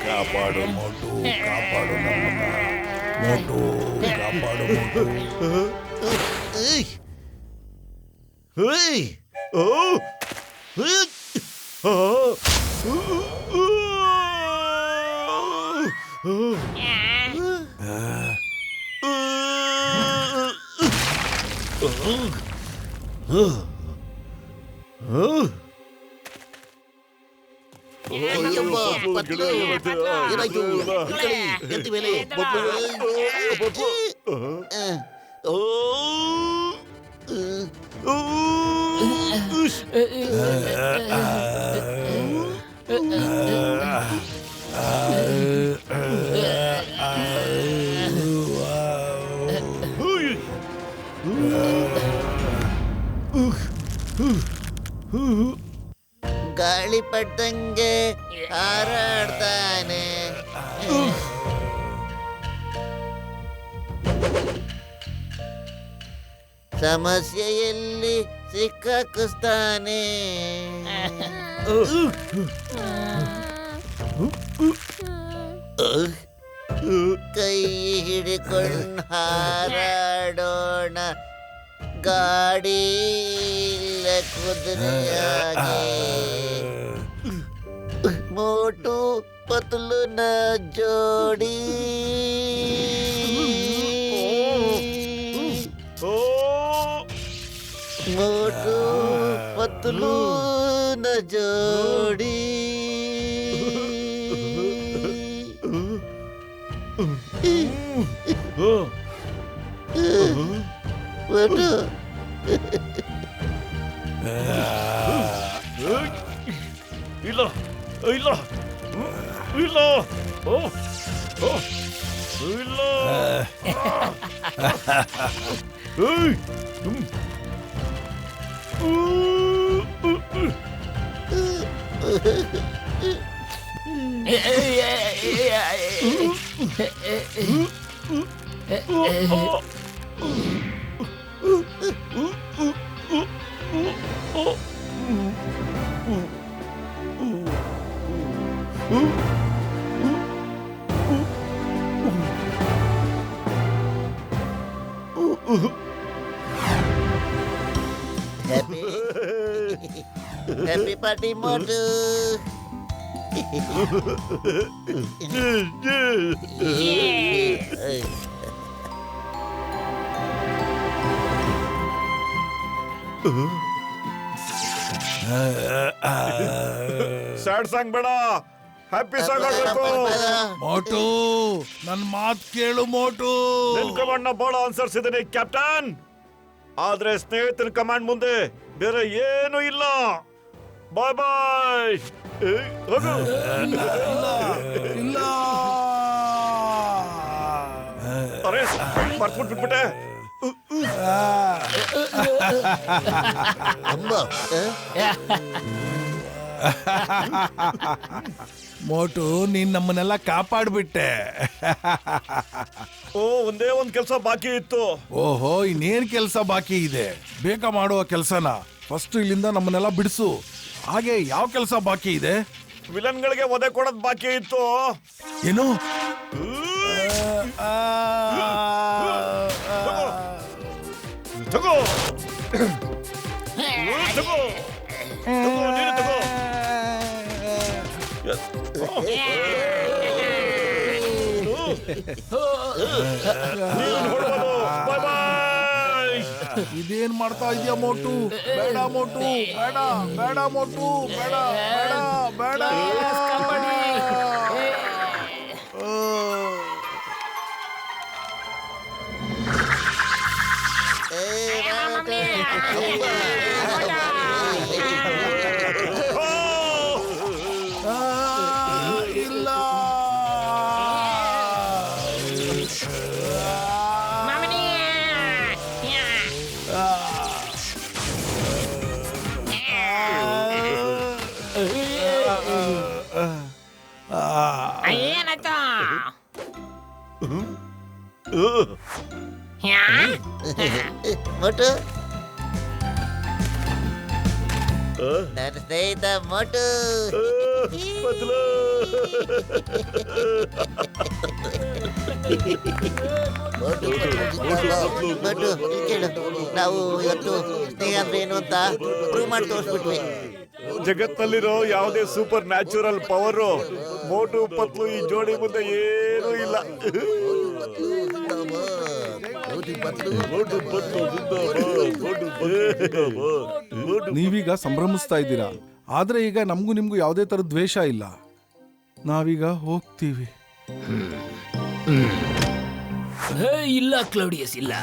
ಕಾಪಾಡು ಮೋಟು, ಕಾಪಾಡು ನಮ್ಮನ್ನ ಮೋಟು, ಕಾಪಾಡು ಮೋಟು.
ಅಯ್ಯಮ್ಮ ಪತ್ಲು ಏನಾಯ್ತು? ಎತ್ತಿ ಮೇಲೆ ಗಾಳಿ ಪಟ್ಟಂಗೆ ಹಾರಾಡ್ತಾನೆ. ಸಮಸ್ಯೆಯಲ್ಲಿ ಸಿಕ್ಕಾಕಿಸ್ತಾನೆ. ಕೈ ಹಿಡಿಕೊಂಡು ಹಾರಾಡೋಣ ಗಾಡಿ ಕುದುರೆಯಾಗೆ. ಮೋಟು ಪತಲು ನ ಜೋಡಿ ಮೋಟು ಪತಲು ನ ಜೋಡಿ. ಮೋಟು
ಇಲ್ಲ ಇಲ್ಲ ಇಲ್ಲ ಇಲ್ಲ.
Happy happy party Motu.
Sad song ಬೇಡ, ಹ್ಯಾಪಿ ಸಾಂಗ್ ಆಗ್ಬೇಕು.
ಮೋಟು ನನ್ ಮಾತ್ ಕೇಳು ಮೋಟು.
ನಿನ್ ಕಮಾಂಡ್ ನ ಬಹಳ ಅನುಸರಿಸಿದ್ದೀನಿ ಕ್ಯಾಪ್ಟನ್, ಆದ್ರೆ ಸ್ನೇಹಿತನ ಕಮಾಂಡ್ ಮುಂದೆ ಬೇರೆ ಏನು ಇಲ್ಲ. ಬಾಯ್ ಬಾಯ್.
ಇಲ್ಲ
ಅರೆ ಮರ್ತ್ಬಿಟ್ಬಿಟ್ಟೆ.
ಅಮ್ಮ
ಮೋಟು ನೀನ್ ನಮ್ಮನ್ನೆಲ್ಲ ಕಾಪಾಡ್ಬಿಟ್ಟೆ.
ಓ, ಒಂದೇ ಒಂದ್ ಕೆಲಸ ಬಾಕಿ ಇತ್ತು.
ಓಹೋ, ಇನ್ನೇನ್ ಕೆಲಸ ಬಾಕಿ ಇದೆ? ಬೇಗ ಮಾಡುವ ಕೆಲಸನ ಫಸ್ಟ್ ಇಲ್ಲಿಂದ ನಮ್ಮನ್ನೆಲ್ಲ ಬಿಡಿಸು. ಹಾಗೆ ಯಾವ ಕೆಲಸ ಬಾಕಿ ಇದೆ?
ವಿಲನ್ಗಳಿಗೆ ಒದೆ ಕೊಡೋದ್ ಬಾಕಿ ಇತ್ತು.
ಏನು?
ತಗೋ ತಗೋ ತಗೋ, ನೀನು ತಗೋ. ಬಾಯ್ ಬಾಯ್.
ಇದೇನ್ ಮಾಡ್ತಾ ಇದೀಯ ಮೋಟು? ಬೇಡ ಮೋಟು, ಬೇಡ ಬೇಡ ಮೋಟು, ಬೇಡ ಬೇಡ ಬೇಡ. ಇಲ್ಲ
ಏನಾಯ್ತಾ?
ಮೋಟು, ನನ್ನ ಸ್ನೇಹಿತ ಮೋಟು. ಮೋಟು, ಮೋಟು, ಕೇಳು, ನಾವು ಇವತ್ತು ಸ್ನೇಹ ಅಂದ್ರೆ ಏನು ಅಂತ ಪ್ರೂವ್ ಮಾಡಿ ತೋರಿಸ್ಬಿಟ್ವಿ.
ಜಗತ್ತಲ್ಲಿರೋ ಯಾವುದೇ ಸೂಪರ್ ನ್ಯಾಚುರಲ್ ಪವರ್ ಮೋಟು ಪತ್ಲು ಈ ಜೋಡಿ ಮುಂದೆ ಏನೂ ಇಲ್ಲ.
ನೀವೀಗ ಸಂಭ್ರಮಿಸ್ತಾ ಇದ್ದೀರಾ, ಆದ್ರೆ ಈಗ ನಮಗೂ ನಿಮ್ಗೂ ಯಾವುದೇ ತರ ದ್ವೇಷ ಇಲ್ಲ. ನಾವೀಗ ಹೋಗ್ತೀವಿ.
ಇಲ್ಲ ಕ್ಲೌಡಿಯಸ್, ಇಲ್ಲ.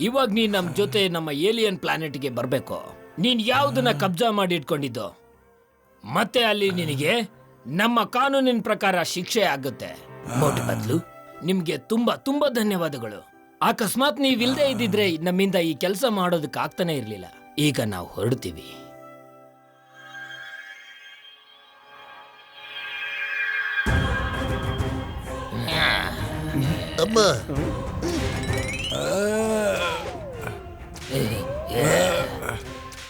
ಇವಾಗ ನೀನ್ ನಮ್ ಜೊತೆ ನಮ್ಮ ಏಲಿಯನ್ ಪ್ಲಾನೆಟ್ಗೆ ಬರ್ಬೇಕು. ನೀನ್ ಯಾವ್ದನ್ನ ಕಬ್ಜಾ ಮಾಡಿ ಇಟ್ಕೊಂಡಿದ್ದು, ಮತ್ತೆ ಅಲ್ಲಿ ನಿನಗೆ ನಮ್ಮ ಕಾನೂನಿನ ಪ್ರಕಾರ ಶಿಕ್ಷೆ ಆಗುತ್ತೆ. ಮೋಟು ಬದ್ಲು ನಿಮ್ಗೆ ತುಂಬಾ ತುಂಬಾ ಧನ್ಯವಾದಗಳು. ಅಕಸ್ಮಾತ್ ನೀವಿಲ್ದೇ ಇದ್ದಿದ್ರೆ ನಮ್ಮಿಂದ ಈ ಕೆಲಸ ಮಾಡೋದಕ್ಕೆ ಆಗ್ತಾನೆ ಇರ್ಲಿಲ್ಲ. ಈಗ ನಾವು ಹೊರಡ್ತೀವಿ.
ಅಮ್ಮ,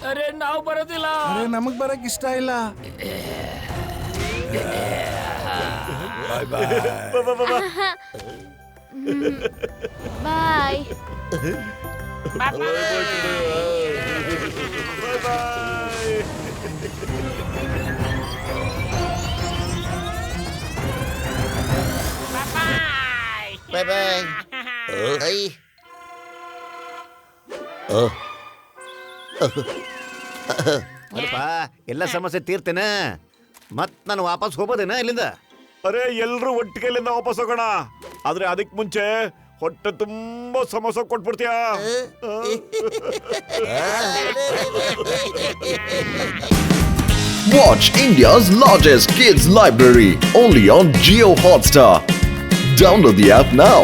ಅರೆ ನಾವು ಬರೋದಿಲ್ಲ.
ನಮಗ್ ಬರಕ್ ಇಷ್ಟ ಇಲ್ಲ.
ಬಾಯ್.
ಬಾಯ್ ಬಾಯ್. ಐ
ಅಲ್ಪ ಎಲ್ಲ ಸಮಸ್ಯೆ ತೀರ್ತೇನೆ, ಮತ್ ನಾನು ವಾಪಸ್ ಹೋಗೋದೇನ ಇಲ್ಲಿಂದ?
ಅರೆ ಎಲ್ರು ಒಟ್ಟಿಗೆ ಇಲ್ಲಿಂದ ವಾಪಸ್ ಹೋಗೋಣ, ಆದ್ರೆ ಅದಕ್ ಮುಂಚೆ ಹೊಟ್ಟೆ ತುಂಬಾ samosa ಕೊಟ್ಬಿಡ್ತೀಯಾ?
Watch India's largest kids library only on Jio Hotstar. Download the app now.